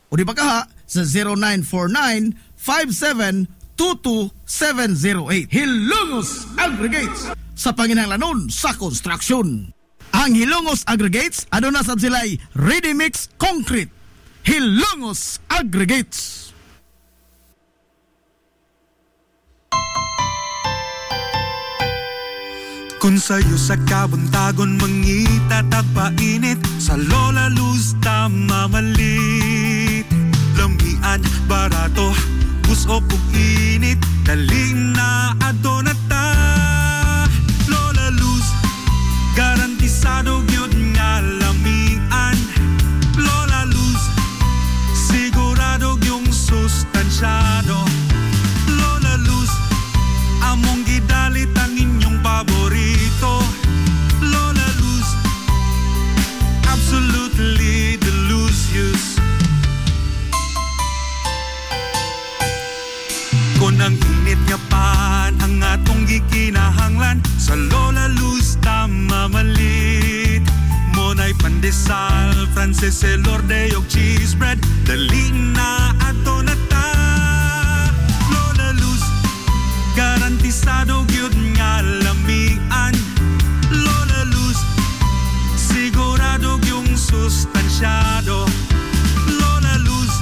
o di pagkaha sa 0949-5722-708. Hilongos Aggregates sa panginahanglanon sa konstruksyon. Ang Hilongos Aggregates, aduna sab sila'y ready-mix concrete. Hilongos Aggregates. Kung sa'yo sa kabuntagon mangita tagpainit, sa Lola Luz mamalit. Lamian, barato, buso kong init, daling na adonata. Lola Luz, garantisado yun nga lamian. Lola Luz, sigurado yung sustansyado. Lola Luz, among gidalit ang inyong paborito. Lola Luz, absolutely delicious. Kung ang init nga pan ang atong gikinahanglan, sa Lola Luz mamalit. Monay pandesal, Frances Elorde og cheese bread, dali na ato na ta. Lola Luz, garantisado gyud nga lamian. Lola Luz, sigurado yung sustansyado. Lola Luz,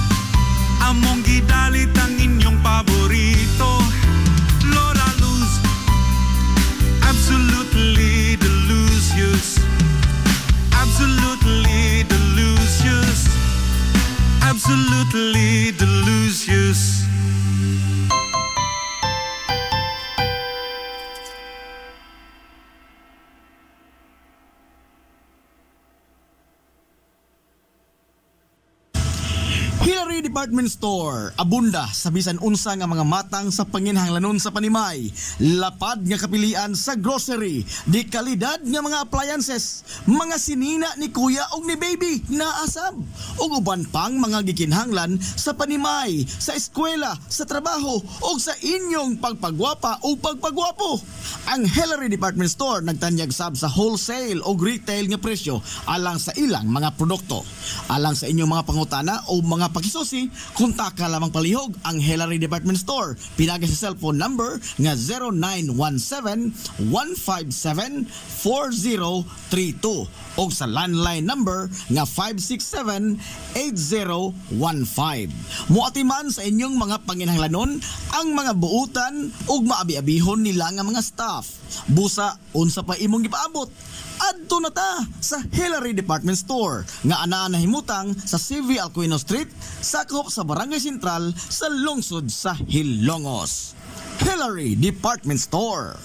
among gidalit ang inyong paborito. Lola Luz, absolutely delicious. Absolutely delicious. Absolutely delicious. Hillary Department Store, abunda sa bisan unsa nga mga matang sa panginahanglanon sa panimay. Lapad nga kapilian sa grocery, di kalidad nga mga appliances, mga sinina ni kuya og ni baby na asab, ug uban pang mga gikinahanglan sa panimay, sa eskwela, sa trabaho ug sa inyong pagpagwapa o pagpagwapo. Ang Hillary Department Store nagtanyag sab sa wholesale o retail nga presyo alang sa ilang mga produkto. Alang sa inyong mga pangutana o mga pakisusi, kunta ka lamang palihog ang Hillary Department Store. Pinagi sa cellphone number nga 0917-157-4032 o sa landline number nga 567-8015. Muatiman sa inyong mga panginahanglanon ang mga buutan ug maabi-abihon nila nga mga staff. Busa, unsa pa imong gipaabot? Adto na ta sa Hillary Department Store nga anaa nahimutang sa CV Alcuino Street, sakop sa Barangay Sentral sa lungsod sa Hilongos. Hillary Department Store.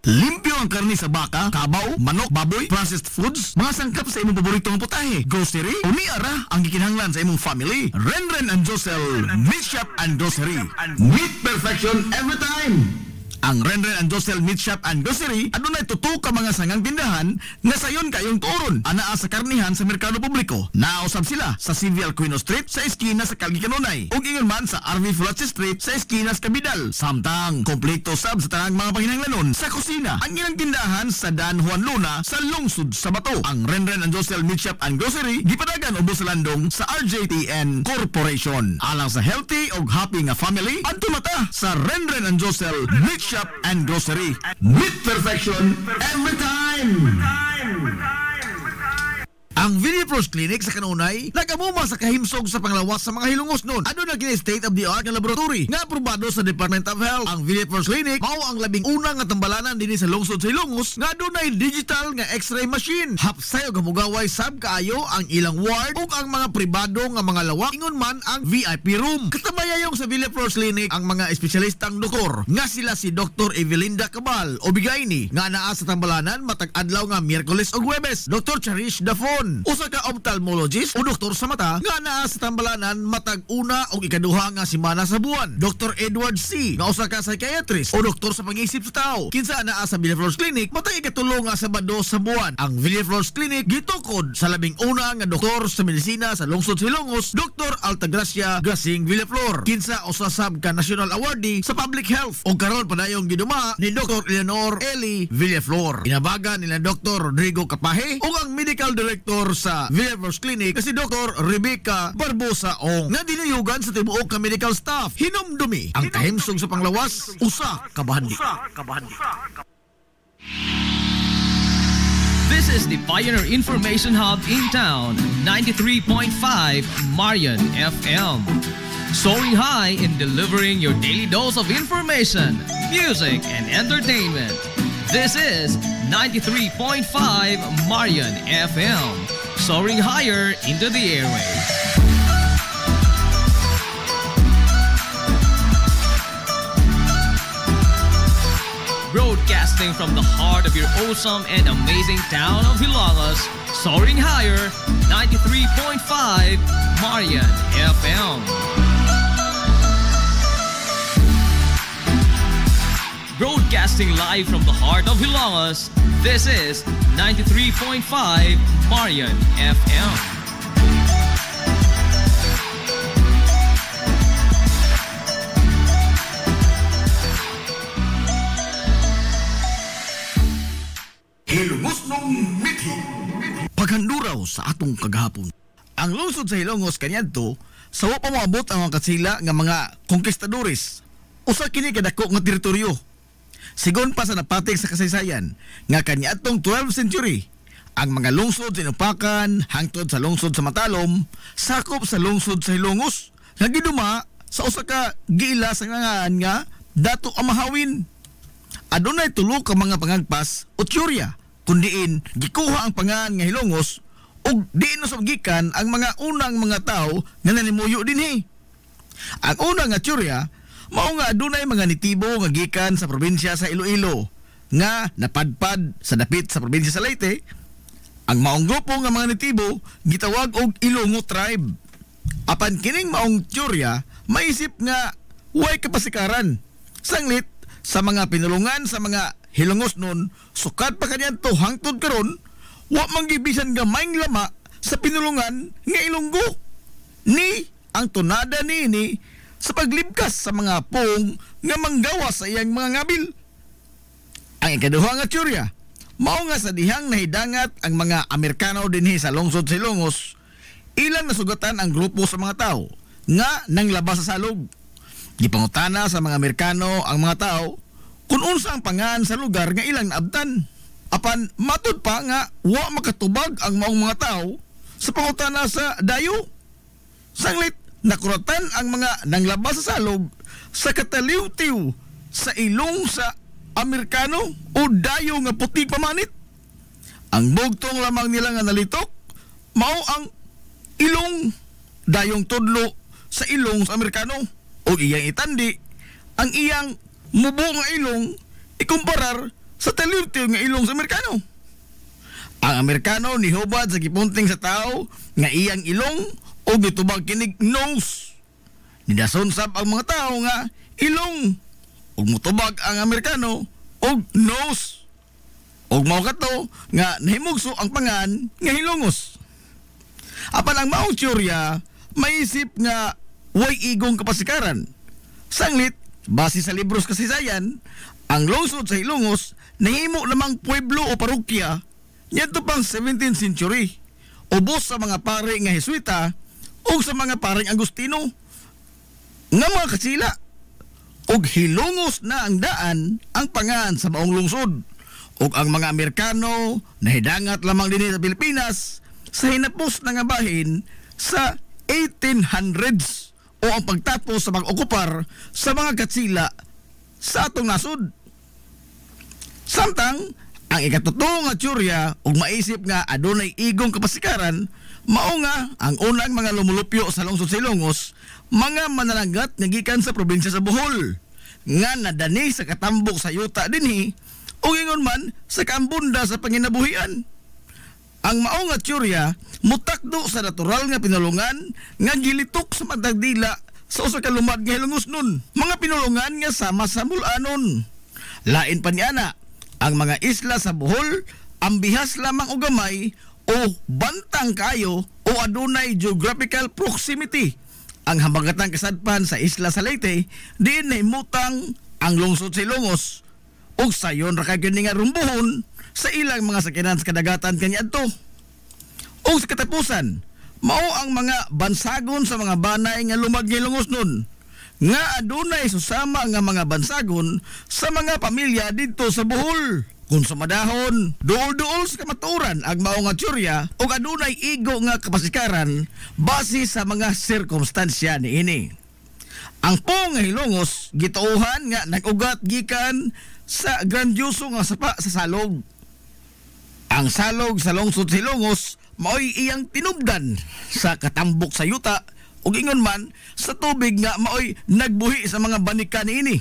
Limpyo ang karne sa baka, kabaw, manok, baboy, processed foods, mga sangkap sa imong paboritong putahe, grocery, umiara ang gikinahanglan sa imong family. Renren and Josel Meat Shop and Grocery. Meat perfection every time. Ang Renren and Josel Meat Shop and Grocery adunay tutok ka mga sangang tindahan nga sayon kayong turon anaa sa karnihan sa merkado publiko. Nausab sila sa CV Alcuino Street sa eskina sa Calgary Kanunay ug ingon man sa RV Fulache Street sa eskina sa Cabidal. Samtang kompleto sab sa tanang mga panginahanglanon sa kusina ang ilang tindahan sa Dan Juan Luna sa lungsod sa Bato. Ang Renren and Josel Meat Shop and Grocery gipadagan ubos sa landong sa RJTN Corporation. Alang sa healthy ug happy nga family, adto mata sa Renren and Josel Meat Shop and Grocery. Meat perfection every time. Ang Villaflores Clinic sa Kanunay nagamuma sa kahimsog sa panglawas sa mga Hilongos noon. Ano na kini state-of-the-art nga laboratory nga aprobado sa Department of Health. Ang Villaflores Clinic mao ang labing una nga tambalanan dinhi sa lungsod sa Hilongos nga adunay digital nga X-ray machine. Hapsayo gamugaway sab kaayo ang ilang ward ug ang mga pribado nga mga lawak ingon man ang VIP room. Katabayayong sa Villaflores Clinic ang mga espesyalistang doktor nga sila si Dr. Evelinda Cabal o Bigayni nga naa sa tambalanan matag adlaw nga Miyerkules ug Huwebes. Dr. Cherish Dafon, usa ka ophthalmologist o doktor sa mata nga naa sa tambalanan matag una o ikaduha nga semana sa buwan. Dr. Edward C. nga usa ka psychiatrist o doktor sa pag-iisip sa tao. Kinsa naa sa Villaflores Clinic matag ikatulo nga Sabado sa buwan. Ang Villaflores Clinic gitukod sa labing una nga doktor sa medisina sa lungsod sa Hilongos, Dr. Altagracia Gasing Villaflor. Kinsa usa sab ka national awardee sa public health o karon padayong giduma ni Dr. Eleanor Eli Villaflor. Inabagan nila Dr. Rodrigo Capahe o ang medical director doktor sa Villafors Clinic si Dr. Rebecca Barbosa Ong nga dinayugan sa tibuok ka medical staff. Hinumdumi ang kahimsog sa panglawas, usa kabahandi. This is the Pioneer Information Hub in town, 93.5 Marian FM. Soaring high in delivering your daily dose of information, music, and entertainment. This is 93.5 Marian FM. Soaring higher into the airwaves. Broadcasting from the heart of your awesome and amazing town of Hilangas, soaring higher, 93.5 Marian FM. Broadcasting live from the heart of Hilangas, this is 93.5 Marian FM. Paghanduraw sa atong kagahapon. Ang lungsod sa Hilongos kaniadto sa wa pa moabot ang mga katsila nga mga konkistadores. Usa kini kadako nga teritoryo. Sigon pa sa napatig sa kasaysayan nga kaniadtong 12th century, ang mga lungsod sa Inupakan hangtod sa lungsod sa Matalom sakop sa lungsod sa Hilongos nga giduma sa usa ka giila sa ngangaan nga Dato Amahawin. Adunay tulo ka mga pangagpas o teorya kung diin gikuha ang pangan nga Hilongos ug diin usab gikan ang mga unang mga tao nga nanimuyo dinhi. Ang unang nga teorya mao nga adunay mga nitibo nga gikan sa probinsya sa Iloilo nga napadpad sa dapit sa probinsya sa Leyte. Ang maong grupo nga mga nitibo gitawag og Ilongo tribe. Apan kining maong teorya maisip nga way kapasikaran sanglit sa mga pinulungan sa mga Hilongos nun, sukat pa kanyan to hangtod karon, wa manggibisan gamayng lama sa pinulungan nga Ilonggo. Ni ang tunada ni sa paglibkas sa mga pong nga manggawa sa iyang mga ngabil. Ang ikaduha nga teorya, mao nga sa dihang nahidangat ang mga Amerikano dinhi sa lungsod sa Hilongos, ilang nasugatan ang grupo sa mga tao nga nanglabas sa salog. Gipangutana sa mga Amerikano ang mga tao kung unsa ang pangan sa lugar nga ilang naabtan. Apan matud pa nga wa makatubag ang maong mga tao sa pangutana sa dayo. Sanglit nakuratan ang mga nanglabas sa salog sa kataliw-tiw sa ilong sa Amerikano o dayo nga puti pamanit. Ang bugtong lamang nila nga nalitok mao ang ilong dayong tudlo sa ilong sa Amerikano o iyang itandi ang iyang mubo nga ilong ikumparar sa taliw-tiw nga ilong sa Amerikano. Ang Amerikano nihubad sa gipunting sa tao nga iyang ilong o gitubag kinig nose. Nidason sab ang mga tao nga ilong o mutubag ang Amerikano o nose. O mao kato nga nahimugso ang pangan nga Hilongos. Apan ang maong teorya maisip nga way igong kapasikaran. Sanglit base sa libros kasaysayan, ang lungsod sa Hilongos nahimo lamang pueblo o parokya ngadto pang 17th century. Ubos sa mga pare nga Jesuita o sa mga pareng Agustino nga mga katsila. Og Hilongos na ang daan ang pangan sa maong lungsod. Og ang mga Amerikano nahidangat lamang din sa Pilipinas sa hinapos na nga bahin sa 1800s o ang pagtapos sa pag-okupar sa mga katsila sa atong nasod. Samtang ang ikatuto nga teorya ug maisip nga adunay igong kapasikaran mao nga ang unang mga lumulupyo sa lungsod sa Hilongos mga mananagat nga gikan sa probinsya sa Bohol nga nadani sa katambok sa yuta dinhi o ingon man sa kaambunda sa panginabuhian. Ang mao nga teorya mutakdo sa natural nga pinulungan nga gilitok sa matagdila sa usa ka lumad nga Hilongos nun. Mga pinulungan nga sama sa mulanon. Lain pa niana, ang mga isla sa Bohol ang bihas lamang og gamay o bantang kayo o adunay geographical proximity. Ang habagatang kasadpan sa isla sa Leyte diin nahimutang ang lungsod sa Hilongos ug sayon ra kay kini nga rumbuhon sa ilang mga sakyanan sa kadagatan kaniadto. O sa katapusan, mao ang mga bansagon sa mga banay nga lumag ngilungos nun, nga adunay susama nga mga bansagon sa mga pamilya dito sa Bohol. Kung sa madahon, duol-duol sa kamaturan ang mao nga tsorya o adunay igo nga kapasikaran base sa mga sirkumstansya niini. Ang pong nga hilongos gituohan nga nag-ugat gikan sa grandioso nga sapa sa salog. Ang salog sa lungsod Hilongos mao'y iyang tinubdan sa katambok sa yuta ug ingon man sa tubig nga mao'y nagbuhi sa mga banika niini.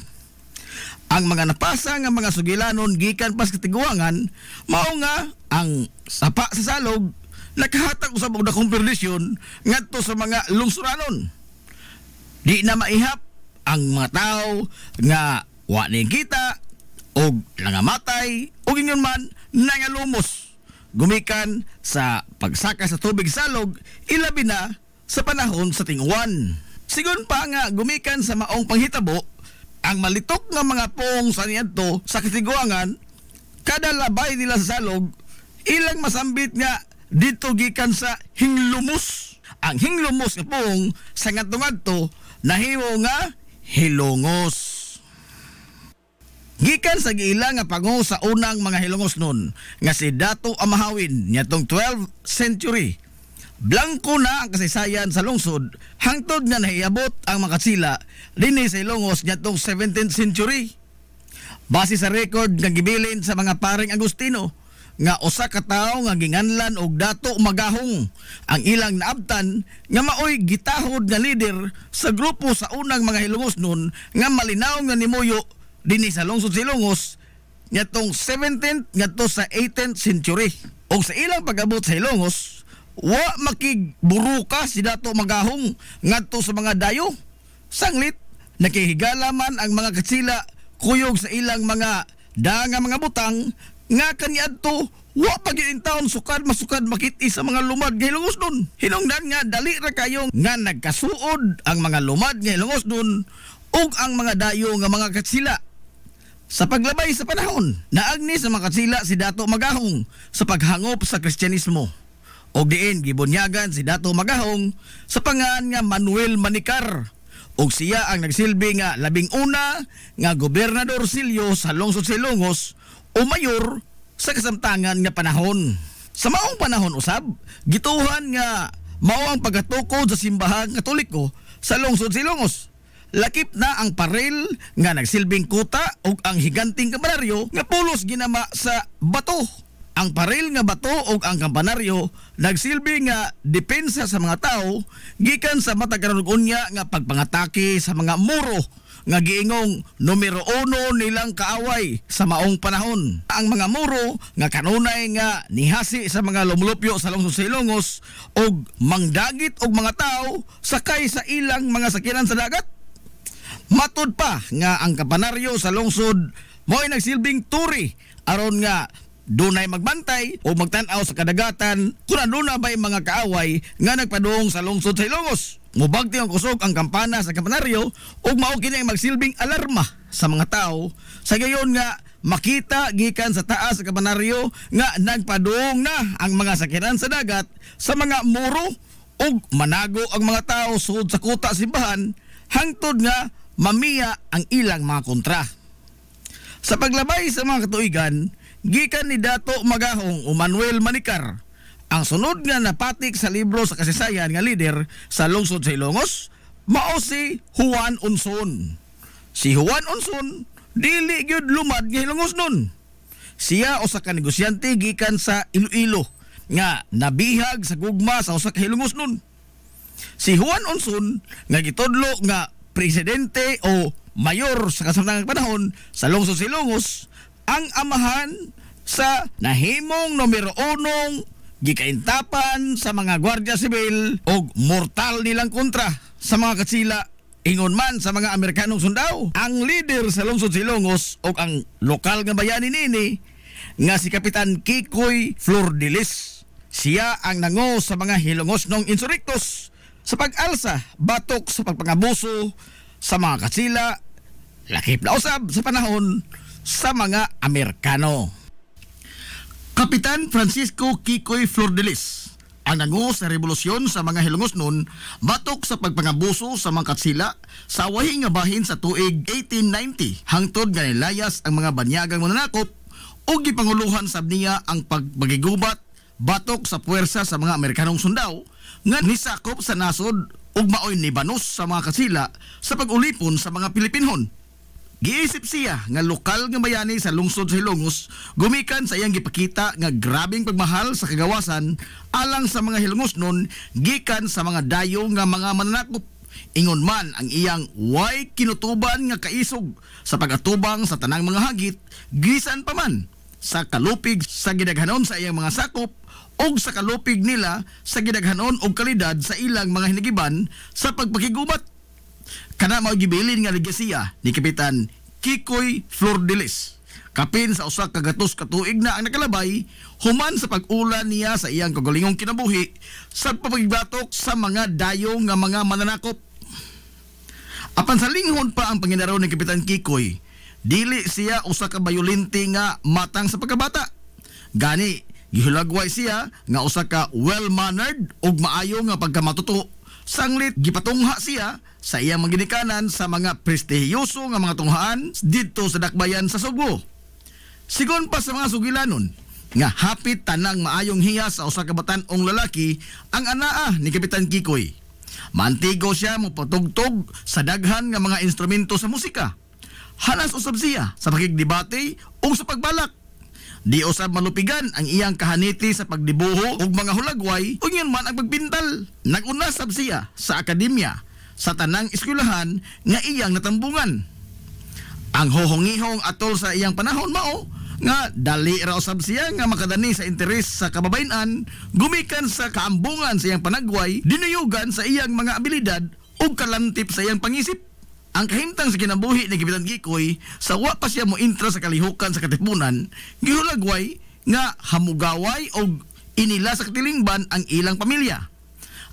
Ang mga napasa nga mga sugilanon gikan pas katiguangan mao nga ang sapa sa salog nakahatag usab og dakong perdisyon ngadto sa mga lungsuranon. Di na maihap ang mga tao nga wa ni kita og nangamatay ug ingon man nangalumos gumikan sa pagsaka sa tubig salog ilabi na sa panahon sa tinguan. Sigon pa nga gumikan sa maong panghitabo ang malitok nga mga pong sa niadto sa katiguangan kada labay nila sa salog ilang masambit nga dito gikan sa hinglumos. Ang hinglumos nga pong sa ngadto nahimo nga hilongos. Gikan sa giila nga pangu sa unang mga hilongos nun nga si Dato Amahawin niadtong 12th century. Blanco na ang kasaysayan sa lungsod hangtod nga nahiabot ang makatsila dinhi sa Hilongos niadtong 17th century. Base sa record nga gibilin sa mga paring Agustino nga usa ka tawo nga ginganlan og Dato Magahong ang ilang naabtan nga maoy gitahod nga leader sa grupo sa unang mga hilongos nun nga malinaw nga nimuyo dinhi sa lungsod sa Hilongos ngadtong 17th ngadto sa 18th century. Og sa ilang pag-abot sa Hilongos wa makigburuka si Dato Magahong ngadto sa mga dayo. Sanglit nakihigala man ang mga katsila kuyog sa ilang mga danga mga butang nga kaniadto wa pagyud taon sukad masukad makit-i sa mga lumad nga hilongos nun. Hinungdan nga dali ra kayo nga nagkasuod ang mga lumad nga hilongos nun ug ang mga dayo nga mga katsila. Sa paglabay sa panahon, naagni sa mga katsila si Dato Magahong sa paghangop sa Kristyanismo. Og diin gibunyagan si Dato Magahong sa pangan nga Manuel Manikar. Og siya ang nagsilbi nga labing una nga gobernador silyo sa lungsod sa Hilongos o mayor sa kasamtangan nga panahon. Sa maong panahon usab, gituhan nga mao ang pagatukod sa simbahang Katoliko sa lungsod sa Hilongos. Lakip na ang parel nga nagsilbing kuta ug ang higanting kampanaryo nga pulos ginama sa bato. Ang parel nga bato ug ang kampanaryo nagsilbi nga depensa sa mga tao gikan sa matag karon unya nga pagpangatake sa mga muro nga giingong numero 1 nilang kaaway sa maong panahon. Ang mga muro nga kanunay nga nihasi sa mga lumulupyo sa lungsod sa Hilongos og mangdagit og mga tao sakay sa ilang mga sakyanan sa dagat. Matud pa nga ang kampanaryo sa lungsod mo'y nagsilbing turi aron nga dunay magbantay o magtan-aw sa kadagatan kung aduna ba'y mga kaaway nga nagpadung sa lungsod sa Hilongos. Mubagti ang kusog ang kampana sa kampanaryo ug mao kini ang magsilbing alarma sa mga tao sa gayon nga makita gikan sa taas sa kampanaryo nga nagpadung na ang mga sakyanan sa dagat sa mga muro ug manago ang mga tao sud sa kuta simbahan hangtod nga mamiya ang ilang mga kontra. Sa paglabay sa mga katuigan, gikan ni Dato Magahong o Manuel Manikar, ang sunod nga napatik sa libro sa kasaysayan nga lider sa lungsod sa Hilongos, mao si Juan Unson. Si Juan Unson, dili gyud lumad nga Hilongos nun. Siya usa ka negosyante gikan sa Iloilo nga nabihag sa gugma sa usa ka Hilongos nun. Si Juan Unson nga gitudlo nga presidente o mayor sa kasamtangang panahon sa lungsod sa Hilongos, ang amahan sa nahimong numero 1 gikaintapan sa mga gwardiya sibil o mortal nilang kontra sa mga katsila ingon man sa mga Amerikanong sundao. Ang leader sa lungsod sa Hilongos o ang lokal nga bayani nini nga si Kapitan Kikoy Flordelis. Siya ang nango sa mga Hilongos nong insurrectos sa pag-alsa batok sa pagpangabuso sa mga katsila, lakip na usab sa panahon sa mga Amerikano. Kapitan Francisco Kikoy Flordelis Ang nangu sa revolusyon sa mga Hilongosnon batok sa pagpangabuso sa mga katsila sa wahing nga bahin sa tuig 1890 hangtod nga nilayas ang mga banyagang mananakop ug gipanguluhan sab niya ang pagpagigubat batok sa puwersa sa mga Amerikanong sundao nga nisakop sa nasod ug maoy nibanos sa mga katsila sa pag-ulipon sa mga Pilipinhon. Giisip siya nga lokal nga bayani sa lungsod sa Hilongos gumikan sa iyang gipakita nga grabing pagmahal sa kagawasan alang sa mga Hilongosnon gikan sa mga dayo nga mga mananakop. Ingon man ang iyang way kinutuban nga kaisog sa pagatubang sa tanang mga hagit gisan pa man sa kalupig sa gidaghanon sa iyang mga sakop og sa kalupig nila sa gidaghanon og kalidad sa ilang mga hinagiban sa pagpakigubat. Kana mao gibilin nga legasiya ni Kapitan Kikoy Flordelis. Kapin sa usa ka gatos ka tuig na ang nakalabay human sa pag-ula niya sa iyang kagalingong kinabuhi sa pagpagbatok sa mga dayo nga mga mananakop. Apan sa linghon pa ang panginaraw ni Kapitan Kikoy, dili siya usa ka bayolente nga matang sa pagkabata. Gani gihulagway siya nga usa ka well-mannered ug maayo nga pagkamatuto. Sanglit gipatungha siya sa iyang maginikanan sa mga prestihiyoso nga mga tunghaan didto sa dakbayan sa Subo. Sigon pa sa mga sugilanon nga hapit tanang maayong hiya sa usa ka batan-ong lalaki ang anaa ni Kapitan Kikoy. Mantigo siya mopatugtog sa daghan nga mga instrumento sa musika. Hanas usab siya sa pakigdebate ug sa pagbalak. Di usab malupigan ang iyang kahaniti sa pagdibuho ug mga hulagway ug yun man ang pagpintal. Nag-unasab siya sa akademya sa tanang eskwelahan nga iyang natambungan. Ang hohongihong atol sa iyang panahon mao nga dali ra usab siya nga makadani sa interes sa kababayen-an gumikan sa kaambungan sa iyang panagway dinuyugan sa iyang mga abilidad ug kalantip sa iyang pangisip. Ang kahimtang sa kinabuhi ni Kapitan Kikoy sa wa pa siya mo intra sa kalihukan sa katipunan gihulagway nga hamugaway og inila sa katilingban ang ilang pamilya.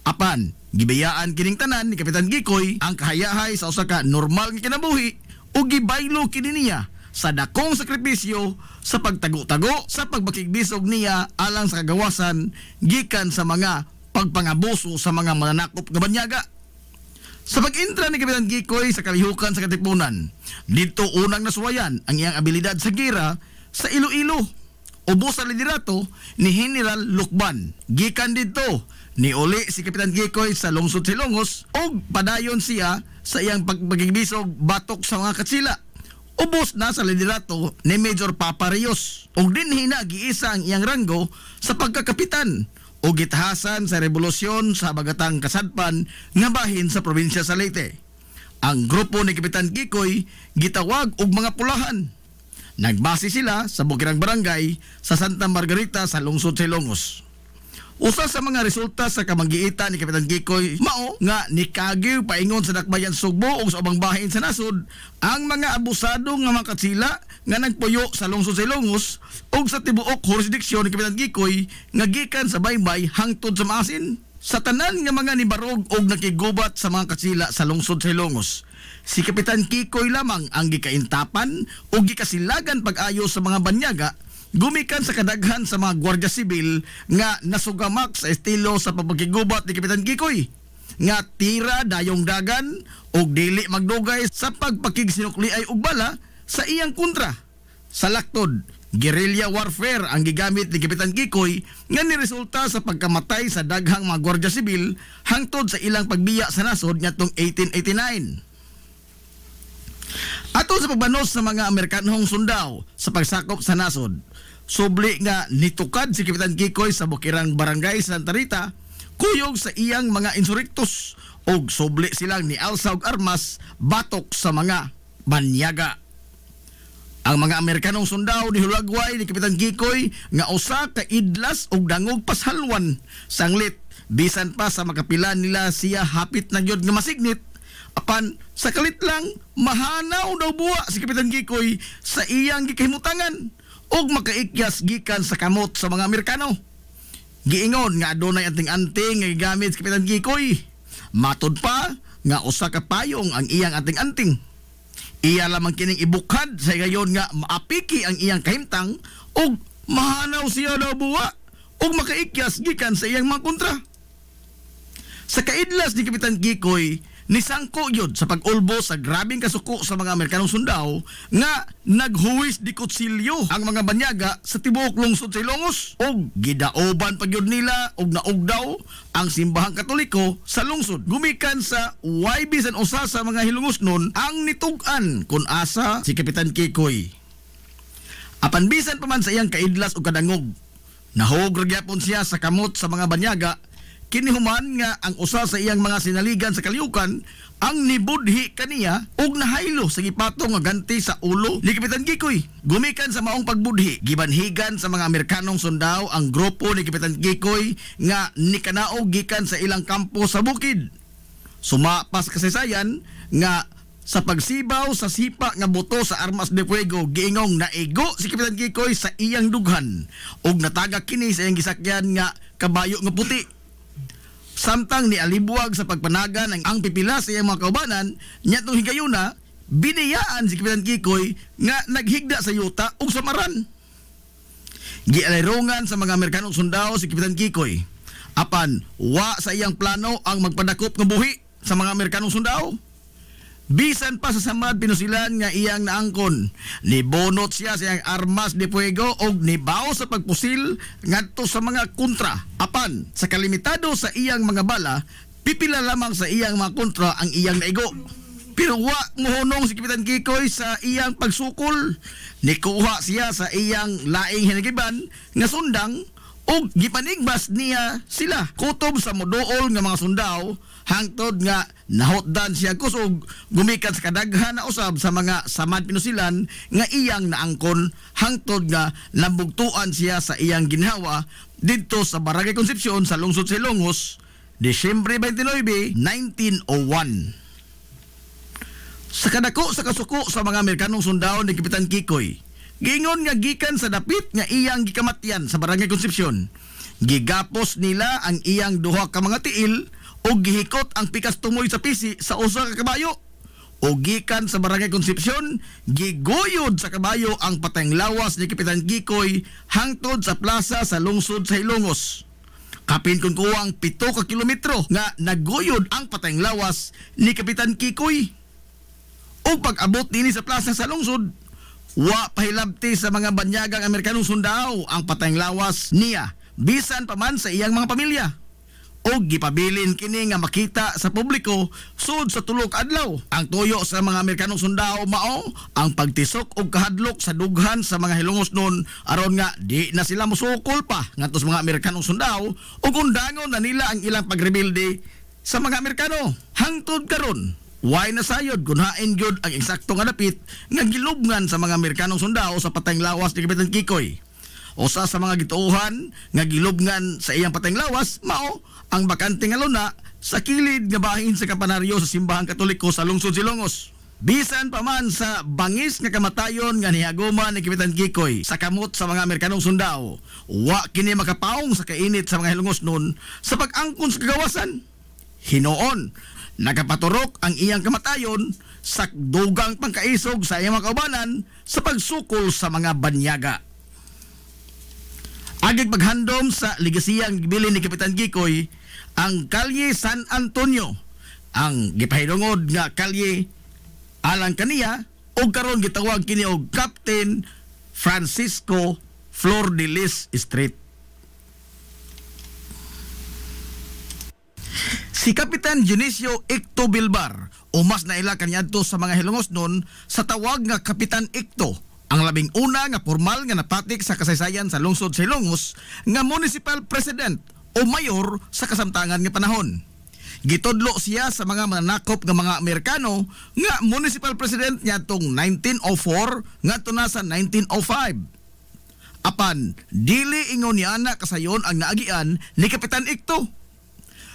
Apan gibayaan kining tanan ni Kapitan Kikoy ang kahayahay sa usa ka normal nga kinabuhi ug gibaylo kini niya sa dakong sakripisyo sa pagtago-tago sa pagbakigbisog niya alang sa kagawasan gikan sa mga pagpangabuso sa mga mananakop nga banyaga. Sa pag-intra ni Kapitan Kikoy sa kalihukan sa katipunan, dito unang nasuwayan ang iyang abilidad sa gira sa Iloilo. Ubos sa liderato ni General Lukban. Gikan dito ni uli si Kapitan Kikoy sa lungsod Hilongos ug padayon siya sa iyang pagpagigbisog batok sa mga katsila. Ubos na sa liderato ni Major Papa Rios ug dinhi na giisa ang iyang ranggo sa pagkakapitan o gitahasan sa revolusyon sa Bagatang Kasadpan nga bahin sa probinsya sa Leyte. Ang grupo ni Kapitan Kikoy gitawag og mga pulahan. Nagbase sila sa bukirang barangay sa Santa Margarita sa lungsod sa Hilongos. Usa sa mga resulta sa kamanggiita ni Kapitan Kikoy mao nga nikagiw paingon sa dakbayan Sugbo ug sa ubang bahin sa nasod ang mga abusado nga mga katsila nga nagpuyo sa lungsod sa Hilongos ug sa tibuok jurisdiksyon ni Kapitan Kikoy nga gikan sa Baybay hangtod sa Maasin. Sa tanan nga mga nibarog ug nakigubat sa mga katsila sa lungsod sa Hilongos, si Kapitan Kikoy lamang ang gikaintapan ug gikasilagan pag-ayo sa mga banyaga gumikan sa kadaghan sa mga Gwardiya Sibil nga nasugamak sa estilo sa pagpakigubat ni Kapitan Kikoy nga tira dayong dagan og dili magdugay sa pagpakigsinukliay og bala sa iyang kontra. Sa laktod, guerrilla warfare ang gigamit ni Kapitan Kikoy nga niresulta sa pagkamatay sa daghang mga Gwardiya Sibil hangtod sa ilang pagbiya sa nasod ngadtong 1889. Ato sa pagbanos sa mga Amerikanong sundao sa pagsakop sa nasod, subli nga nitukad si Kapitan Kikoy sa bukirang barangay sa Santa Rita, kuyog sa iyang mga insurrektos og subli silang ni alsa og armas batok sa mga banyaga. Ang mga Amerikanong sundao ni hulagway ni Kapitan Kikoy nga usa ka idlas og dangog pashalwan sanglit bisan pa sa makapilan nila siya hapit na gyud nga masignit. Apan sa kalit lang mahanaw daw buwa si Kapitan Kikoy sa iyang gikahimutangan ug makaikyas gikan sa kamot sa mga Amerikano. Giingon nga adunay anting-anting nga gigamit si Kapitan Kikoy. Matod pa nga usa ka payong ang iyang anting-anting. Iya lamang kining ibukad sa gayon nga maapiki ang iyang kahimtang ug mahanaw siya daw buwa ug makaikyas gikan sa iyang mga kontra. Sa kaidlas ni Kapitan Kikoy, nisangko yun sa pag-ulbo sa grabing kasuko sa mga Amerikanong sundao nga naghuwis di kutsilyo ang mga banyaga sa tibuok lungsod sa Ilongos og gidaoban pa gyud nila og naugdaw ang simbahang Katoliko sa lungsod. Gumikan sa way bisan usa sa mga Hilongosnon ang nitug-an kun asa si Kapitan Kikoy. Apan bisan pa man sa iyang kaidlas o kadangog, nahog ragyapon siya sa kamot sa mga banyaga. Kinihuman nga ang usa sa iyang mga sinaligan sa kaliukan ang nibudhi kaniya og nahaylo sa gipatong nga ganti sa ulo ni Kapitan Kikoy. Gumikan sa maong pagbudhi, gibanhigan sa mga Amerikanong sundao ang grupo ni Kapitan Kikoy nga nikanaog gikan sa ilang kampo sa bukid. Sumapas kasaysayan nga sa pagsibaw sa sipa nga buto sa armas de fuego, giingong naigo si Kapitan Kikoy sa iyang dughan og natagak kini sa iyang gisakyan nga kabayo nga puti. Samtang ni alibuag sa pagpanagan ang pipila sa iyang mga kaubanan, nyatong higayuna, biniyaan si Kapitan Kikoy nga naghigda sa yuta o samaran. Gialirongan sa mga Amerikanong sundao si Kapitan Kikoy. Apan, wa sa iyang plano ang magpadakop ng buhi sa mga Amerikanong sundao. Bisan pa sa samad pinusilan nga iyang naangkon, nibonot siya sa iyang armas de fuego og nibaw sa pagpusil ngadto sa mga kontra. Apan sa kalimitado sa iyang mga bala, pipila lamang sa iyang mga kontra ang iyang naigo. Pero wa mohunong si Kapitan Kikoy sa iyang pagsukol. Nikuha siya sa iyang laing hinagiban nga sundang og gipanigbas niya sila kutob sa moduol nga mga sundao hangtod nga nahotdan siya kusog gumikan sa kadaghan na usab sa mga samad pinusilan nga iyang naangkon hangtod nga nabugtuan siya sa iyang ginhawa didto sa Barangay Concepcion sa lungsod sa Ilongos, Disyembre 29, 1901. Sa kadako sa kasuko sa mga Amerikanong sundao ni Kapitan Kikoy, giingon nga gikan sa dapit nga iyang gikamatyan sa Barangay Concepcion. Gigapos nila ang iyang duha ka mga tiil o gihikot ang pikas tumoy sa pisi sa usa ka kabayo. O gikan sa Barangay Concepcion, giguyod sa kabayo ang patayng lawas ni Kapitan Kikoy hangtod sa plaza sa lungsod sa Ilongos. Kapin kung kuwang 7 ka kilometro nga naguyod ang patayng lawas ni Kapitan Kikoy. O pag-abot nini sa plaza sa lungsod, wa pahilabti sa mga banyagang Amerikanong sundao ang patayng lawas niya bisan pa man sa iyang mga pamilya. O gipabilin kini nga makita sa publiko sud sa tulok adlaw. Ang tuyo sa mga Amerikanong sundao mao ang pagtisok og kahadlok sa dughan sa mga Hilongosnon aron nga di na sila musukol pa ngadto sa mga Amerikanong sundao ug undangon na nila ang ilang pagrebelde sa mga Amerikano. Hangtod karon, way nasayod kung hain gyud ang eksakto nga dapit nga gilubngan sa mga Amerikanong sundao sa patayng lawas ni Kapitan Kikoy. Usa sa mga gituohan nga gilubngan sa iyang patayng lawas mao ang bakante nga luna sa kilid nga bahin sa kampanaryo sa simbahang Katoliko sa lungsod Ilongos. Bisan pa man sa bangis nga kamatayon nga nihaguman ni Kapitan Kikoy sa kamot sa mga Amerikanong sundao, wa kini makapaong sa kainit sa mga Hilongosnon sa pag-angkon sa kagawasan. Hinoon, nagapaturok ang iyang kamatayon sa dugang pangkaisog sa iyang mga kaubanan sa pagsukol sa mga banyaga. Agig paghandom sa ligasiyang gibilin ni Kapitan Kikoy ang Kalye San Antonio, ang gipahidungod nga kalye alang kaniya o karon gitawag kini og Captain Francisco Flor de Lis Street. Si Kapitan Dionisio Icto Bilbar o mas naila kaniadto sa mga Hilongosnon sa tawag nga Kapitan Icto, ang labing una nga formal nga napatik sa kasaysayan sa lungsod sa Ilongos nga municipal president o mayor sa kasamtangan nga panahon. Gitudlo siya sa mga mananakop nga mga Amerikano nga municipal president niadtong 1904 ngadto na sa 1905. Apan dili ingon niya na kasayon ang naagian ni Kapitan Icto.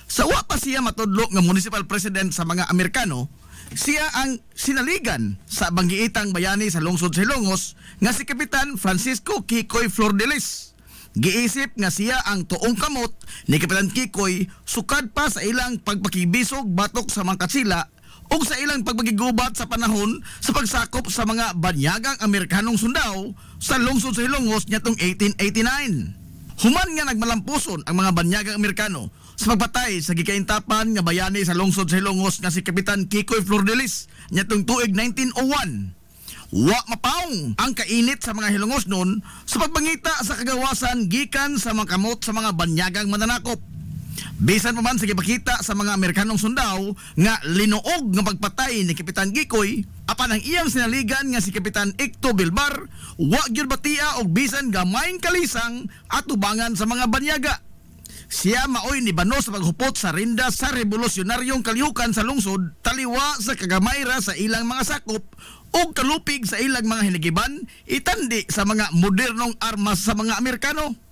Sa wa pa siya matudlo nga municipal president sa mga Amerikano, siya ang sinaligan sa banggiitang bayani sa lungsod sa Ilongos nga si Kapitan Francisco Kikoy Flor de Lis. Giisip nga siya ang tuong kamot ni Kapitan Kikoy sukad pa sa ilang pagpakibisog batok sa mga katsila o sa ilang pagpagigubat sa panahon sa pagsakop sa mga banyagang Amerikanong sundao sa lungsod sa Ilongos nitong 1889. Human nga nagmalampuson ang mga banyagang Amerikano sa pagpatay sa gikaintapan nga bayani sa lungsod sa Hilongos nga si Kapitan Kikoy Flordelis nyatong tuig 1901. Wa mapaong ang kainit sa mga Hilongos noon sa pagbangita sa kagawasan gikan sa mga kamot sa mga banyagang mananakop. Bisan pa man sa gipakita sa mga Amerikanong sundao nga linuog nga pagpatay ni Kapitan Kikoy, apan ang iyang sinaligan nga si Kapitan Icto Bilbar, wa gyud batia og bisan gamayng kalisang at tubangan sa mga banyaga. Siya maoy ni bano sa paghupot sa rinda sa revolusyonaryong kalihukan sa lungsod, taliwa sa kagamayra sa ilang mga sakop o kalupig sa ilang mga hinigiban, itandi sa mga modernong armas sa mga Amerikano.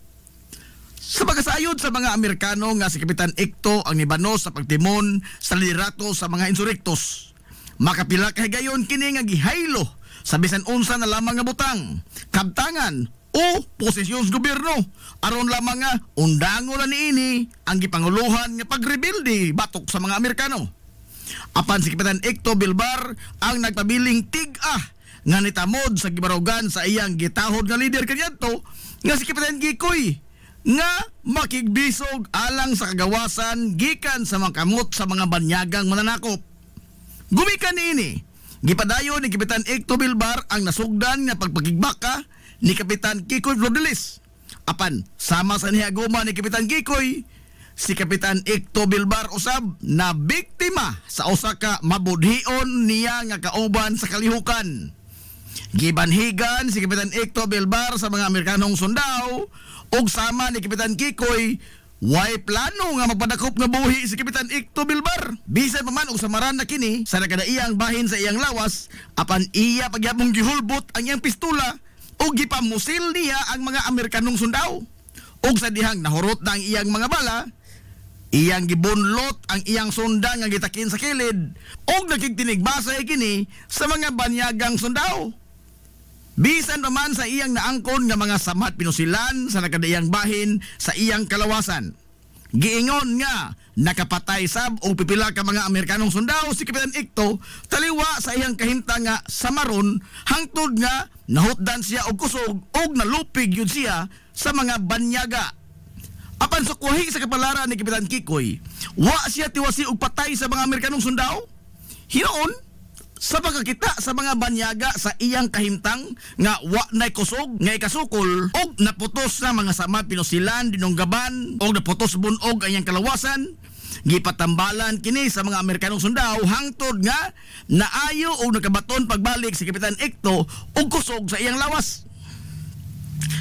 Sa pagkasayod sa mga Amerikano nga si Kapitan Icto ang nibano sa pagtimon sa liderato sa mga insurrektos. Makapila kay gayon kini nga gihaylo sa bisan unsa na lamang nga butang, kabtangan o posisyon sa gobyerno aron lamang nga undango na niini ang gipanguluhan nga pagrebilde batok sa mga Amerikano. Apan si Kapitan Icto Bilbar ang nagpabiling tig-ah nga nitamod sa gibarugan sa iyang gitahod nga leader kaniadto nga si Kapitan Kikoy nga makigbisog alang sa kagawasan gikan sa mga kamot sa mga banyagang mananakop. Gumikan niini, gipadayon ni Kapitan Icto Bilbar ang nasugdan nga pagpakigbaka ni Kapitan Kikoy Flordelis. Apan sama sa nihaguma ni Kapitan Kikoy, si Kapitan Icto Bilbar usab na biktima sa usa ka mabudhion niya nga kauban sa kalihukan. Gibanhigan si Kapitan Icto Bilbar sa mga Amerikanong sundao ug sama ni Kapitan Kikoy, way plano nga magpadakop nga buhi si Kapitan Icto Bilbar. Bisan pa man og samaran na kini sa nakadaiyang bahin sa iyang lawas, apan iya pagyapong gihulbot ang iyang pistola ug gipamusil niya ang mga Amerikanong sundao. Ug sa dihang nahurot na ang iyang mga bala, iyang gibunlot ang iyang sundang nga gitakin sa kilid ug nagkigtinigbasay kini sa mga banyagang sundao. Bisan pa man sa iyang naangkon nga mga samat pinusilan sa nakadaiyang bahin sa iyang kalawasan. Giingon nga nakapatay sab o pipila ka mga Amerikanong sundao si Kapitan Icto taliwa sa iyang kahinta nga samaron hangtod nga nahutdan siya og kusog og nalupig yun siya sa mga banyaga. Apan sukwahi sa kapalaran ni Kapitan Kikoy, wa siya tiwasi og patay sa mga Amerikanong sundao. Hinoon sa pagkakita sa mga banyaga sa iyang kahimtang nga wa nay kusog nga ikasukol og naputos na mga samat pinusilan dinunggaban og naputos bunog ang iyang kalawasan, gipatambalan kini sa mga Amerikanong sundao hangtod nga naayo og nakabaton pagbalik si Kapitan Icto og kusog sa iyang lawas.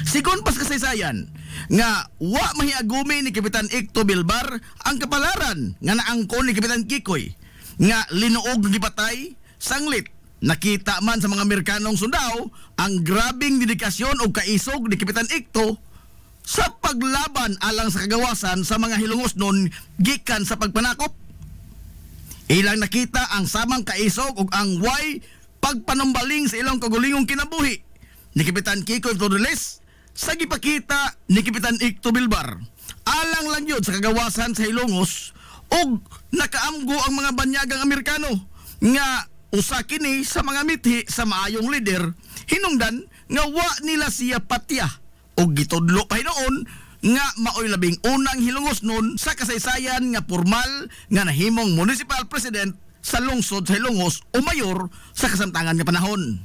Sigon pas kasaysayan nga wa mahiagumi ni Kapitan Icto Bilbar ang kapalaran nga naangkon ni Kapitan Kikoy nga linuog ng gipatay. Sanglit, nakita man sa mga Amerikanong sundao ang grabing dedikasyon o kaisog ni Kapitan Icto sa paglaban alang sa kagawasan sa mga Hilongos noon gikan sa pagpanakop. Ilang nakita ang samang kaisog o ang way pagpanumbaling sa ilang kagulingong kinabuhi ni Kapitan Kikoy Flordelis sa gipakita ni Kapitan Icto Bilbar. Alang lang yun sa kagawasan sa Hilongos o nakaamgo ang mga banyagang Amerikano nga usa kini sa mga mithi sa maayong leader, hinungdan nga wa nila siya patya o gitudlo pa hinoon nga maoy labing unang Hilongos nun sa kasaysayan nga formal nga nahimong municipal president sa lungsod sa Hilongos o mayor sa kasamtangan nga panahon.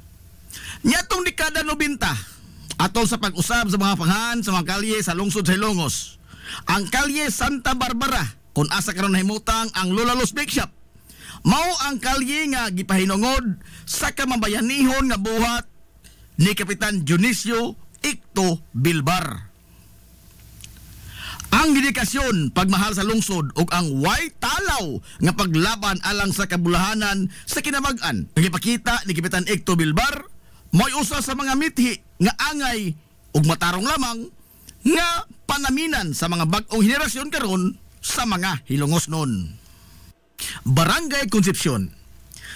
Nyatong dekada 90 atol sa pag-usab sa mga panghan sa mga kalye sa lungsod sa Hilongos, ang kalye Santa Barbara kung asa karon nahimutang ang Lulalos Bake Shop mao ang kalye nga gipahinungod sa kamabayanihon nga buhat ni Kapitan Dionisio Icto Bilbar. Ang dedikasyon, pagmahal sa lungsod ug ang way talaw nga paglaban alang sa kabulahanan sa kinamag-an nga gipakita ni Kapitan Icto Bilbar mo'y usa sa mga mithi nga angay ug matarong lamang nga panaminan sa mga bag-ong henerasyon karon sa mga Hilongos noon. Barangay Concepcion.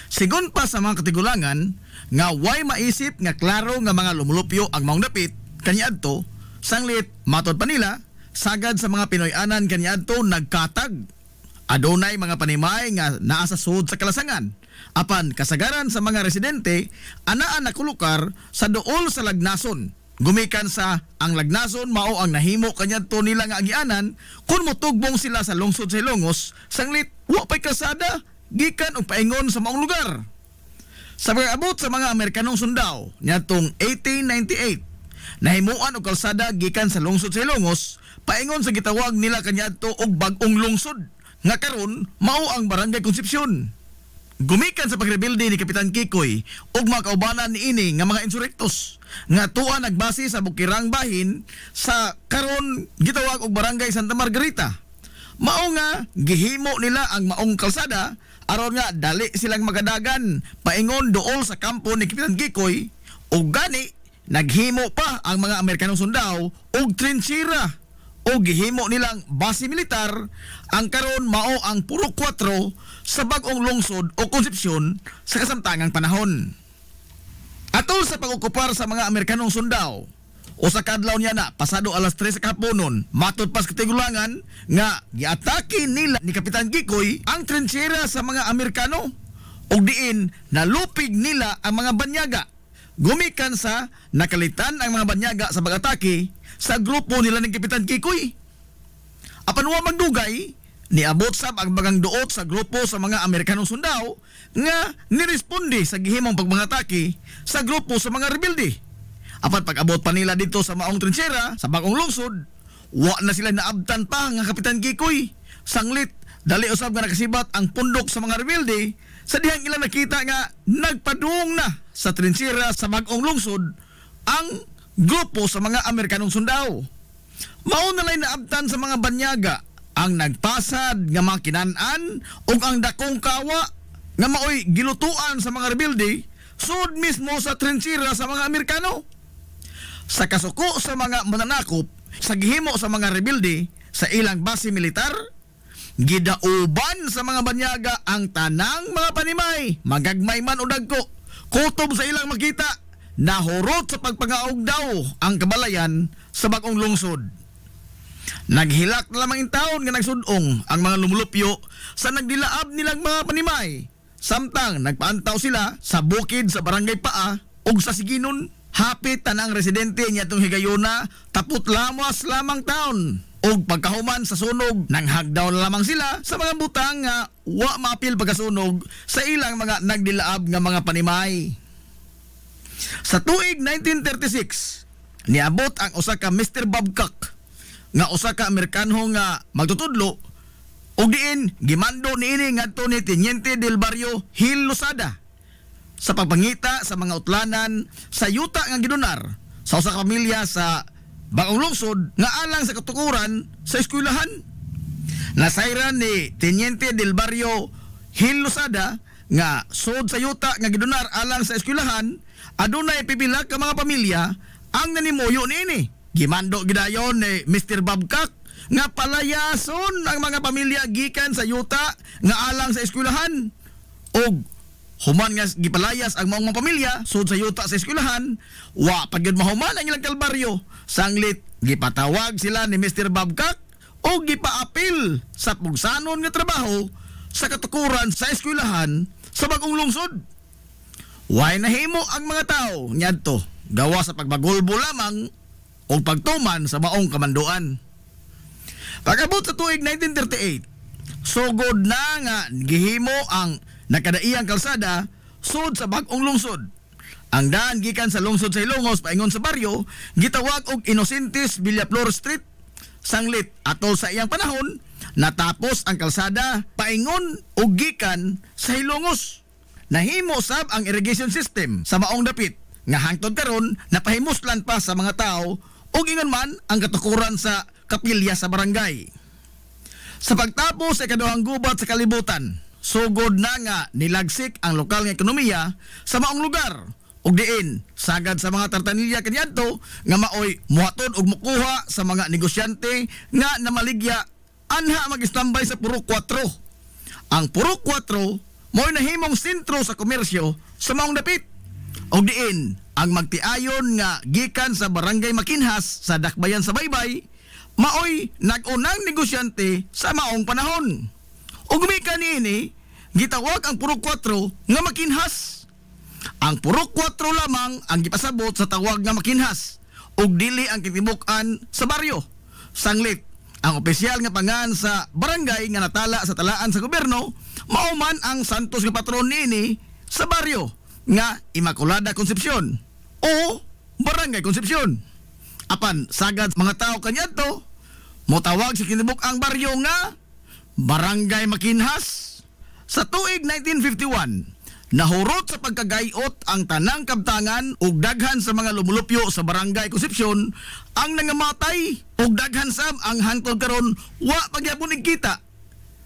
Sigon pa sa mga katigulangan nga way maisip nga klaro nga mga lumulupyo ang maong dapit kaniadto, sanglit matod pa nila sagad sa mga Pinoy-anan kaniadto nagkatag. Adunay mga panimay nga naa sa sud sa kalasangan. Apan kasagaran sa mga residente anaan nakulukar sa duol sa lagnason gumikan sa ang lagnason mao ang nahimo kaniadto nila nga agianan kun motugbong sila sa lungsod sa Ilongos sanglit wa pay kalsada gikan og paingon sa maong lugar. Sa pag-abot sa mga Amerikanong sundao niadtong 1898 nahimuan og kalsada gikan sa lungsod sa Ilongos paingon sa gitawag nila kaniadto og bag-ong lungsod nga karon mao ang Barangay Concepcion. Gumikan sa pagrebelde ni Kapitan Kikoy ug mga kaubanan niini nga mga insurektos nga tuwa nagbase sa bukirang bahin sa karon gitawag og Barangay Santa Margarita. Mao nga gihimo nila ang maong kalsada aron nga dali silang magadagan paingon dool sa kampo ni Kapitan Kikoy ug gani naghimo pa ang mga Amerikanong sundao og trinchera o gihimo nilang base militar ang karon mao ang puro 4 sa bag-ong lungsod o Concepcion sa kasamtangang panahon. Atol sa pag-okupar sa mga Amerikanong sundao o sa kadlaw niya na pasado alas 3 sa kahaponon matod pas katigulangan nga giatake nila ni Kapitan Kikoy ang trinchera sa mga Amerikano ug diin nalupig nila ang mga banyaga. Gumikan sa nakalitan ang mga banyaga sa pag-atake sa grupo nila ni Kapitan Kikoy. Apan wa magdugay niabot sab ang bagang duot sa grupo sa mga Amerikanong sundao nga niresponde sa gihimong pagbangatake sa grupo sa mga rebelde. Apan pag-abot pa nila dito sa maong trinchera sa bagong lungsod, wa na sila naabtan pa nga Kapitan Kikoy. Sanglit dali usab nga nakasibat ang pundok sa mga rebelde sa dihang ilang nakita nga nagpadung na sa trinchera sa bagong lungsod ang grupo sa mga Amerikanong sundao. Mao na lay naabtan sa mga banyaga ang nagpasad nga mga kinan-an ug ang dakong kawa nga maoy gilutuan sa mga rebelde sud mismo sa trinchera sa mga Amerikano. Sa kasuko sa mga mananakop sa gihimo sa mga rebelde sa ilang base militar, gidauban sa mga banyaga ang tanang mga panimay, magagmay man o dagko, kutob sa ilang makita, nahurot sa pagpangaog daw ang kabalayan sa bagong lungsod. Naghilak na lamang taon nga nagsudong ang mga lumulupyo sa nagdilaab nilang mga panimay. Samtang nagpaantaw sila sa bukid sa Barangay Paa ug sa Siginon. Hapit tanang residente niya itong higayuna tapot lamas lamang taon. Og pagkahuman sa sunog, nanghagdaw na lamang sila sa mga butang nga wa mapil pagkasunog sa ilang mga nagdilaab nga mga panimay. Sa tuig 1936, niabot ang usa ka Mr. Babcock nga usa ka Amerikano nga magtutudlo ug diin gimando niini ngadto ni Teniente del Barrio Gil Losada sa pagpangita sa mga utlanan sa yuta nga gidonar sa usa ka pamilya sa bagong lungsod nga alang sa katukuran sa eskwelahan. Nasayran ni Teniente del Barrio Gil Losada nga sud sa yuta nga gidonar alang sa eskwelahan adunay pipila ka mga pamilya ang nanimuyo niini. Gimando gidayon ni Mr. Babcock nga palayason ang mga pamilya gikan sa yuta nga alang sa eskwelahan og human nga gipalayas ang mga pamilya sud sa yuta sa eskwelahan wa pagyud mahuman ang ilang kalbaryo. Sanglit gipatawag sila ni Mr. Babcock o gipaapil sa pugsanon nga trabaho sa katukuran sa eskwelahan sa bagong lungsod. Way nahimo ang mga tao niadto gawa sa pagbagulbo lamang o pagtuman sa maong kamanduan. Pag-abot sa tuig 1938, sugod na nga gihimo ang nakadaiyang kalsada sud sa bagong lungsod. Ang daan gikan sa lungsod sa Ilongos paingon sa baryo gitawag og Inocentes Villaflor Street. Sanglit atol sa iyang panahon natapos ang kalsada paingon og gikan sa Ilongos. Nahimo sab ang irrigation system sa maong dapit nga hangtod karon napahimuslan pa sa mga tao ug ingon man ang katukuran sa kapilya sa barangay. Sa pagtapos sa ikaduhang gubat sa kalibutan, sugod na nga nilagsik ang lokal nga ekonomiya sa maong lugar ug diin sagad sa mga tartanilya kaniadto nga maoy muhatod og mukuha sa mga negosyante nga namaligya anha mag-standby sa puro 4. Ang puro 4 mo'y nahimong sentro sa komersyo sa maong dapit ug diin ang magtiayon nga gikan sa Barangay Makinhas sa Dakbayan sa Baybay maoy nag-unang negosyante sa maong panahon. Ug gumikan niini gitawag ang puro 4 nga Makinhas. Ang puro 4 lamang ang gipasabot sa tawag nga Makinhas ug dili ang kitibuk-an sa baryo. Sanglit, ang opisyal nga pangan sa barangay nga natala sa talaan sa gobyerno mao man ang santos nga patron niini sa baryo nga Immaculada Concepcion o Barangay Concepcion. Apan sagad mga tao kaniadto motawag sa kinibuk-ang baryo nga Barangay Makinhas. Sa tuig 1951, nahurot sa pagkagayot ang tanang kabtangan ug daghan sa mga lumulupyo sa Barangay Concepcion ang nangamatay ug daghan sab ang hangtod karon wa pagyapon kita.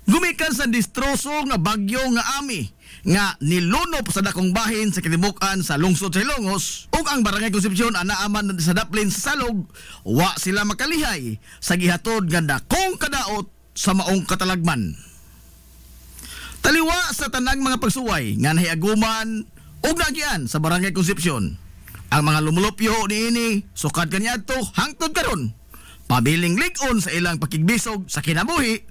Gumikan sa distroso nga bagyo nga ami nga nilunop sa dakong bahin sa katibukan sa lungsod sa Ilongos ug ang Barangay Concepcion anaaman sa daplin sa salog, wa sila makalihay sa gihatod nga dakong kadaot sa maong katalagman. Taliwa sa tanang mga pagsuway nga nahiaguman ug nagian sa Barangay Concepcion, ang mga lumulupyo niini sukad kaniadto hangtod karon pabiling lig-on sa ilang pakigbisog sa kinabuhi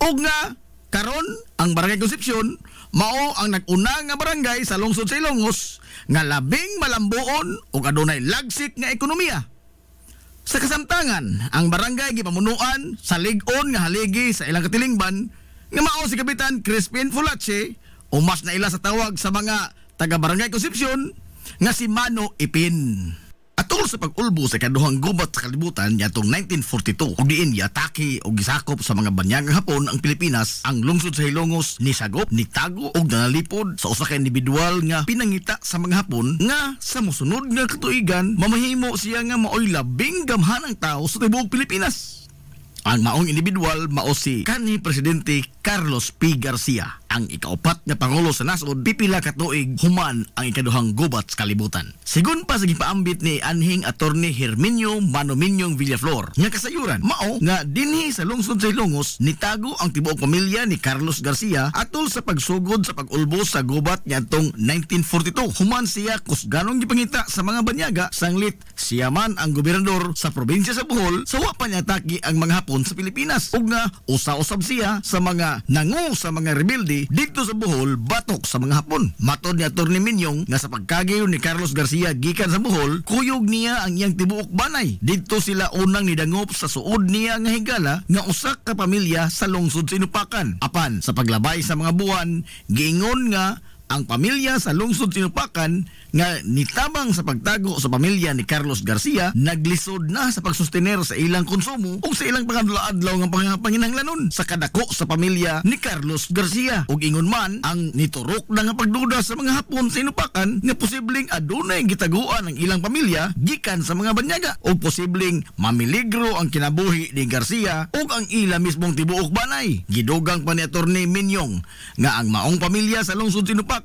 ug nga karon ang Barangay Concepcion mao ang nag-una nga barangay sa lungsod sa Ilongos nga labing malambuon ug adunay lagsik nga ekonomiya. Sa kasamtangan, ang barangay gipamunuan sa lig-on nga haligi sa ilang katilingban nga mao si Kapitan Crispin Fulache o mas na ila sa tawag sa mga taga Barangay Concepcion nga si Mano Ipin. Atol sa pag-ulbo sa kaduhang gubat sa kalibutan yatong 1942 ug diin yatake ug gisakop sa mga banyagang Hapon ang Pilipinas, ang lungsod sa Ilongos ni sagop, ni tago ug nanalipod sa usa ka individual nga pinangita sa mga Hapon nga sa mosunod nga katuigan mamahimo siya nga maoy labing gamhanang tao sa tibuok Pilipinas. Ang maong individual mao si kanhi Presidente Carlos P. Garcia, ang ikaupat nga pangulo sa nasod pipila ka tuig human ang ikaduhang gubat sa kalibutan. Sigun pa sa gipaambit ni anhing Attorney Herminio Manominyong Villaflor nga kasayuran mao nga dinhi sa lungsod sa Ilongos nitago ang tibuok pamilya ni Carlos Garcia atol sa pagsugod sa pag-ulbo sa gubat niadtong 1942. Human siya kusganong gipangita sa mga banyaga, sanglit siya man ang gobernador sa probinsya sa Bohol sa wa pa niya atake ang mga Hapon sa Pilipinas ug nga usa-usab siya sa mga nangu sa mga rebelde dito sa Bohol batok sa mga Hapon. Matod ni Atty. Minyong nga sa pagkagiyo ni Carlos Garcia gikan sa Bohol, kuyog niya ang iyang tibuok banay. Dito sila unang nidangop sa suod niya nga higala nga usa ka pamilya sa lungsod sa Inupakan. Apan sa paglabay sa mga buwan, giingon nga ang pamilya sa lungsod Sinupakan nga nitabang sa pagtago sa pamilya ni Carlos Garcia naglisod na sa pagsustener sa ilang konsumo o sa ilang pangadlaw-adlaw nga panginahanglanon sa kadako sa pamilya ni Carlos Garcia. Ug ingon man ang niturok na nga pagduda sa mga Hapon sa Inupakan nga posibleng adunay gitaguan ang ilang pamilya gikan sa mga banyaga o posibleng mamiligro ang kinabuhi ni Garcia ug ang ila mismong tibuok banay. Gidugang pa ni Atty. Minyong nga ang maong pamilya sa lungsod Sinupakan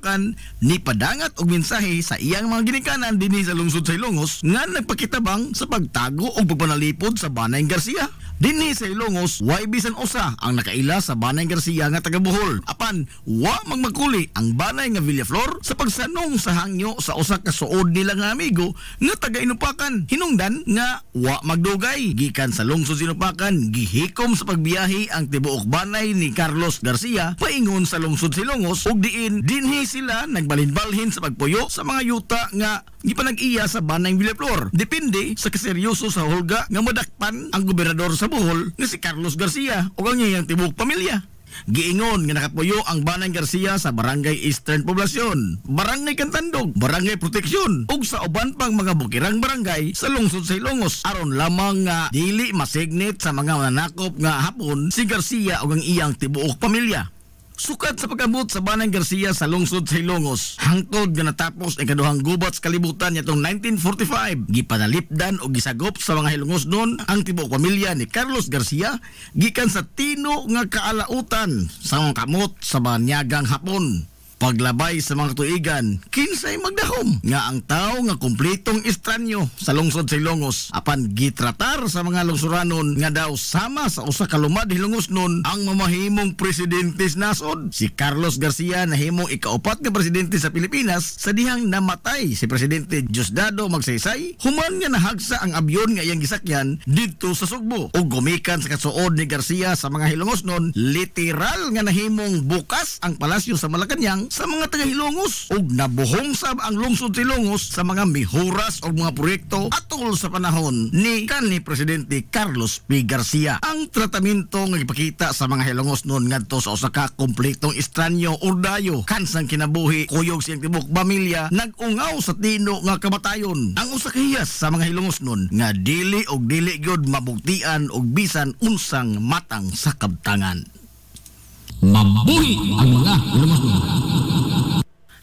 ni padangat og mensahe sa iyang mga ginikanan dinhi sa lungsod sa Ilongos nga nagpakitabang sa pagtago o pagpanalipod sa Banay Garcia. Dinhi sa Ilongos, way bisan usa ang nakaila sa Banay Garcia nga taga Bohol. Apan wa magmakuli ang Banay nga Villaflor sa pagsanong sa hangyo sa usa ka suod nila nga amigo nga taga Inupakan. Hinungdan nga wa magdugay gikan sa lungsod Inupakan, gihikom sa pagbiyahe ang tibuok banay ni Carlos Garcia paingon sa lungsod sa Ilongos ug diin dinhi sila nagbalhin-balhin sa pagpuyo sa mga yuta nga gipanag-iya sa Banay Villaflor. Depende sa kaseryoso sa hulga nga madakpan ang gobernador sa Bohol nga si Carlos Garcia o ang iyang tibuok pamilya. Giingon nga nakapuyo ang Banay Garcia sa Barangay Eastern Poblacion, Barangay Cantandog, Barangay Proteksyon ug sa uban pang mga bukirang barangay sa lungsod sa Ilongos aron lamang nga dili masignet sa mga mananakop nga Hapon si Garcia ug ang iyang tibuok pamilya. Sukat sa pag-abot sa Banay Garcia sa lungsod sa Ilongos, hangtod nga natapos ang kaduhang gubat sa kalibutan nitong 1945, gipanalipdan o gisagop sa mga Ilongosnon ang tibuok pamilya ni Carlos Garcia gikan sa tino nga kaalautan sa mga kamot sa banyagang Hapon. Paglabay sa mga tuigan, kinsay magdahom nga ang tao nga kumpletong estranyo sa lungsod sa Ilongos. Apan gitratar sa mga lungsuranon nga daw sama sa usa ka lumad Ilongosnon ang mamahimong presidente sa nasod. Si Carlos Garcia nahimong ikaupat nga presidente sa Pilipinas sa dihang namatay si Presidente Diosdado Magsaysay human nga nahagsa ang abyon nga iyang gisakyan didto sa Sugbo. Ug gumikan sa kasuod ni Garcia sa mga Ilongosnon, literal nga nahimong bukas ang palasyo sa Malacañang tabang sa mga taga-Hilongos ug nabuhong sab ang lungsod sa Hilongos sa mga mihuras o mga proyekto atol sa panahon ni kanhi Presidente Carlos P. Garcia. Ang tratamento nga ipakita sa mga Hilongos noon ngadto sa usa ka kompletong estranyo urdayo kansang kinabuhi kuyog siyang tibok pamilya nag-ungaw sa tino nga kamatayon. Ang usa ka hiyas sa mga Hilongos noon nga dili gyud mabuktian og bisan unsang matang sa kabtangan. Mabuhi ang mga Hilongos noon.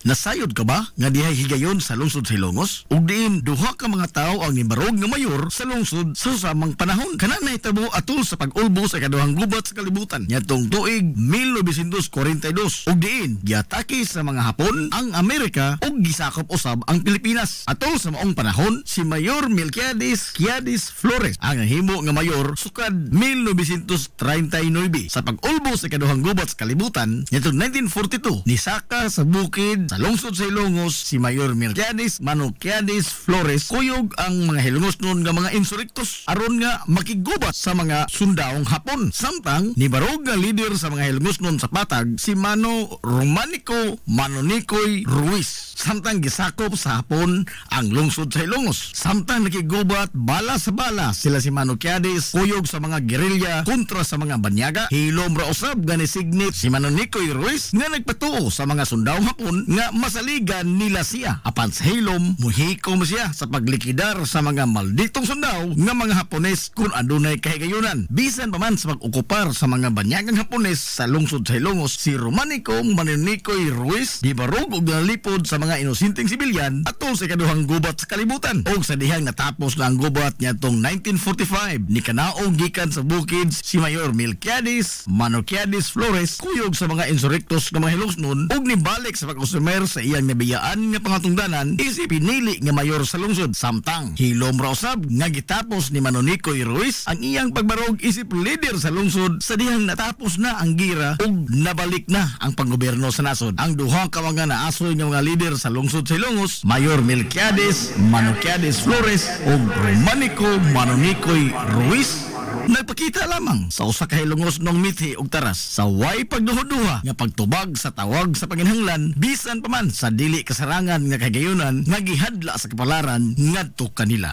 Nasayod ka ba nga dihay higayon sa lungsod sa Hilongos? Ug diin duha ka mga tawo ang nibarog nga mayor sa lungsod sa samang panahon. Kana nahitabo atol sa pag-ulbo sa ikaduhang gubat sa kalibutan ngadtong tuig 1942. Ug diin giatake sa mga Hapon ang Amerika ug gisakop usab ang Pilipinas. Atol sa maong panahon si Mayor Melquiades Quiades Flores ang himo nga mayor sukad 1939 sa pag-ulbo sa ikaduhang gubat sa kalibutan ngadtong 1942 nisaka sa bukid sa lungsod sa Hilongos si Mayor Melquiades Quiades Flores kuyog ang mga Hilongos noon nga mga insurrektos aron nga makigubat sa mga sundaong Hapon. Samtang nibarog nga leader sa mga Hilongos noon sa patag si Mano Romanico Manonicoy Ruiz. Samtang gisakop sa Hapon ang lungsod sa Hilongos. Samtang nakigubat bala sa bala sila si Mano Quiades kuyog sa mga gerilya kontra sa mga banyaga. Hilom ra usab nga nisignit si Manonicoy Ruiz nga nagpatuo sa mga sundaong Hapon nga masaligan nila siya. Apan sa hilom, muhikom siya sa paglikidar sa mga malditong sundaw nga mga Hapones kung adunay kahigayunan. Bisan pa man sa pag-okupar sa mga banyagang Hapones sa lungsod sa Hilongos, si Romanico Manonicoy Ruiz gibarog og nalipod sa mga inosinteng sibilyan atol sa ikaduhang gubat sa kalibutan. Og sa dihang natapos na ang gubat niya tong 1945, ni kanaong gikan sa bukid si Mayor Melquiades Quiades Flores kuyog sa mga insurrektos nga mga Hilongos noon og nibalik sa pag-usumer sa iyang nabiyaan nga pangatungdanan isip pinili nga mayor sa lungsod. Samtang hilom ra usab nga gitapos ni Manonicoy Ruiz ang iyang pagbarog isip leader sa lungsod sa dihang natapos na ang gira ug nabalik na ang panggobyerno sa nasod. Ang duha ka mga naasoy nga mga leader sa lungsod sa Hilongos, Mayor Melquiades Quiades Flores ug Romanico Manonicoy Ruiz, nagpakita lamang sa usa ka Hilongos nung mithi ug taras sa way pagduha-duha nga pagtubag sa tawag sa panginahanglan bisan pa man sa dili kasarangan nga kagayunan nga gihadla sa kapalaran ngadto kanila.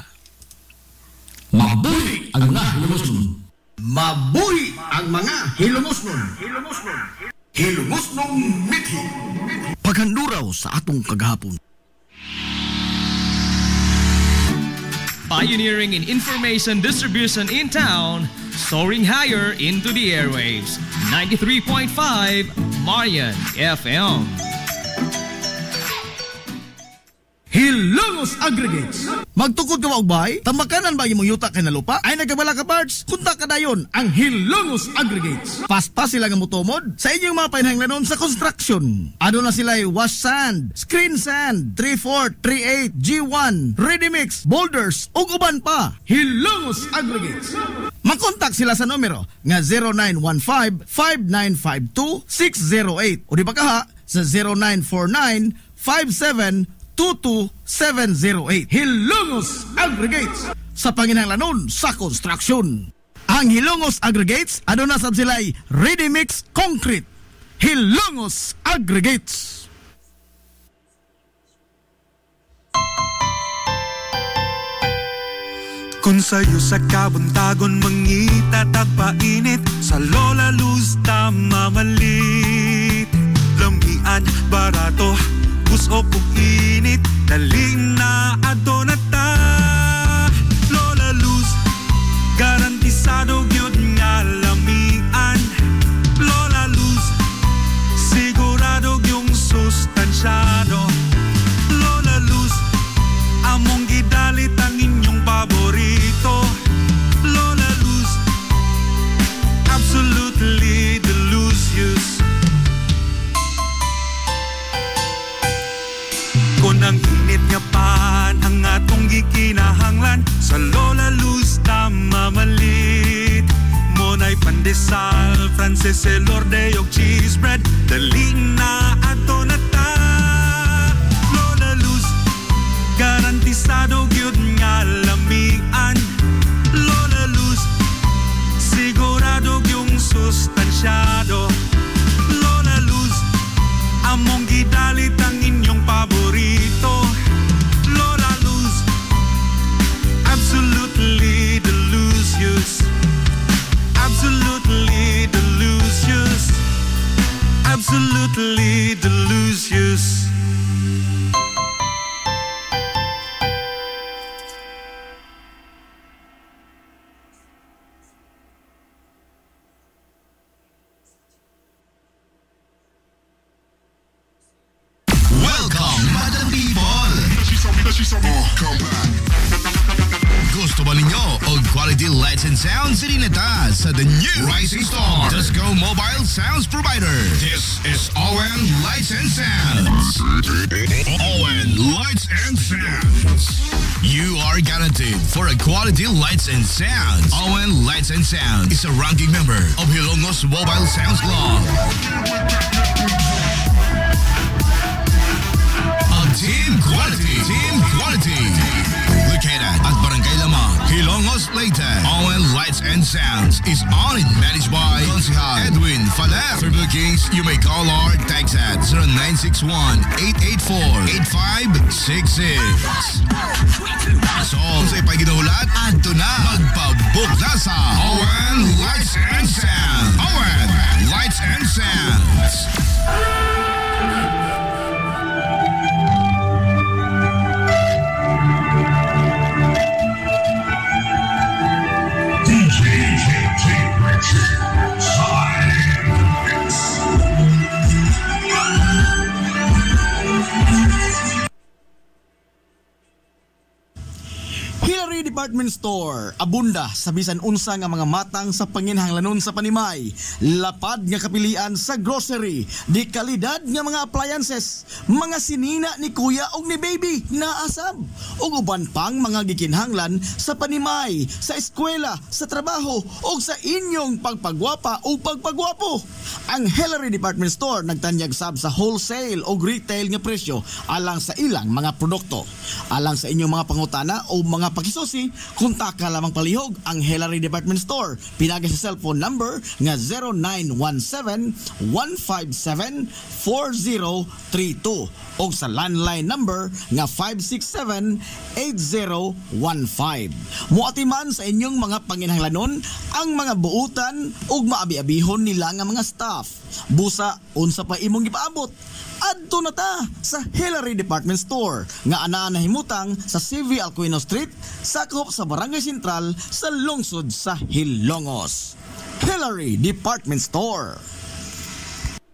Mabuhi ang mga Hilongos noon. Mabuhi ang mga Hilongos noon. Hilongos nung mithi. Paghanduraw sa atong kagahapon. Pioneering in information distribution in town, soaring higher into the airwaves. 93.5 Marian FM. Hilongos Aggregates. Magtukod ka ba og bay? Tamakanan ba imong yuta kay na lupa? Ay nagkabala ka parts? Kunta ka dayon ang Hilongos Aggregates. Paspas sila nga motomod sa inyong mga painahanglanon sa construction. Ano na sila wash sand, screen sand, 3/4, 3/8, G1, ready mix, boulders ug uban pa. Hilongos Aggregates. Makontak sila sa numero nga 0915-5952-608 o di ba kaha sa 0949-5722-708. Hilongos Aggregates sa panginahanglanon sa construction. Ang Hilongos Aggregates aduna sab sila'y ready mix concrete. Hilongos Aggregates. Kung sa'yo sa kabuntagon mangita tagpainit sa Lola Luz mamalit. Lamian barato puso kong init daling na ato na ta. Lola Luz garantisado gyud nga lamian. Lola Luz sigurado yung sustansyado. Lola Luz among gidalit ang inyong paborito. Lola Luz absolutely delicious. Kung ang init nga pan ang atong gikinahanglan sa Lola Luz tamamalit. Monay pandesal, Frances Elorde og cheese bread daling na ato na ta. Lola Luz garantisado gyud nga lamian. Lola Luz sigurado yung sustansyado. Lola Luz among gidalit ang inyong paborito. Lola Luz, absolutely delicious. Absolutely delicious. Absolutely delicious. Welcome, Madam People! Gusto ba ninyo og quality lights and sounds? Sirineta sa the new Rising Star Disco Mobile Sounds Provider. This is Owen Lights and Sounds. Owen Lights and Sounds. You are guaranteed for a quality lights and sounds. Owen Lights and Sounds is a ranking member of Hilongos Mobile Sounds Club. Team Quality. Located at Barangay Lamang, Hilongos, Leyte. Owen Lights and Sounds is owned and managed by Consihal Edwin Faler. For bookings, you may call or text at 0961-884-8566. So, sa ipaginahulat, adto na. Magpabook na sa Owen Lights and Sounds. Owen Lights and Sounds. Hillary Department Store, abunda sa bisan unsa nga mga matang sa panginhanglanon sa Panimay, lapad nga kapilian sa grocery, di kalidad nga mga appliances, mga sinina ni kuya og ni baby naasab, ug uban pang mga gikinhanglan sa Panimay, sa eskwela, sa trabaho ug sa inyong pagpagwapa o pagpagwapo. Ang Hillary Department Store nagtanyag sab sa wholesale o retail nga presyo alang sa ilang mga produkto. Alang sa inyong mga pangutana o mga pakisusi, kontak ka lamang palihog ang Hillary Department Store. Pinagi sa cellphone number nga 0917-157-4032 o sa landline number nga 567-8015. Muatiman sa inyong mga panginhanglanon ang mga buutan ug maabi-abihon nila nga mga staff. Busa, unsa pa imong gipaabot? Adto na ta sa Hillary Department Store nga anaa nahimutang sa CV Alcuino Street, sakop sa Barangay Sentral sa lungsod sa Hilongos. Hillary Department Store.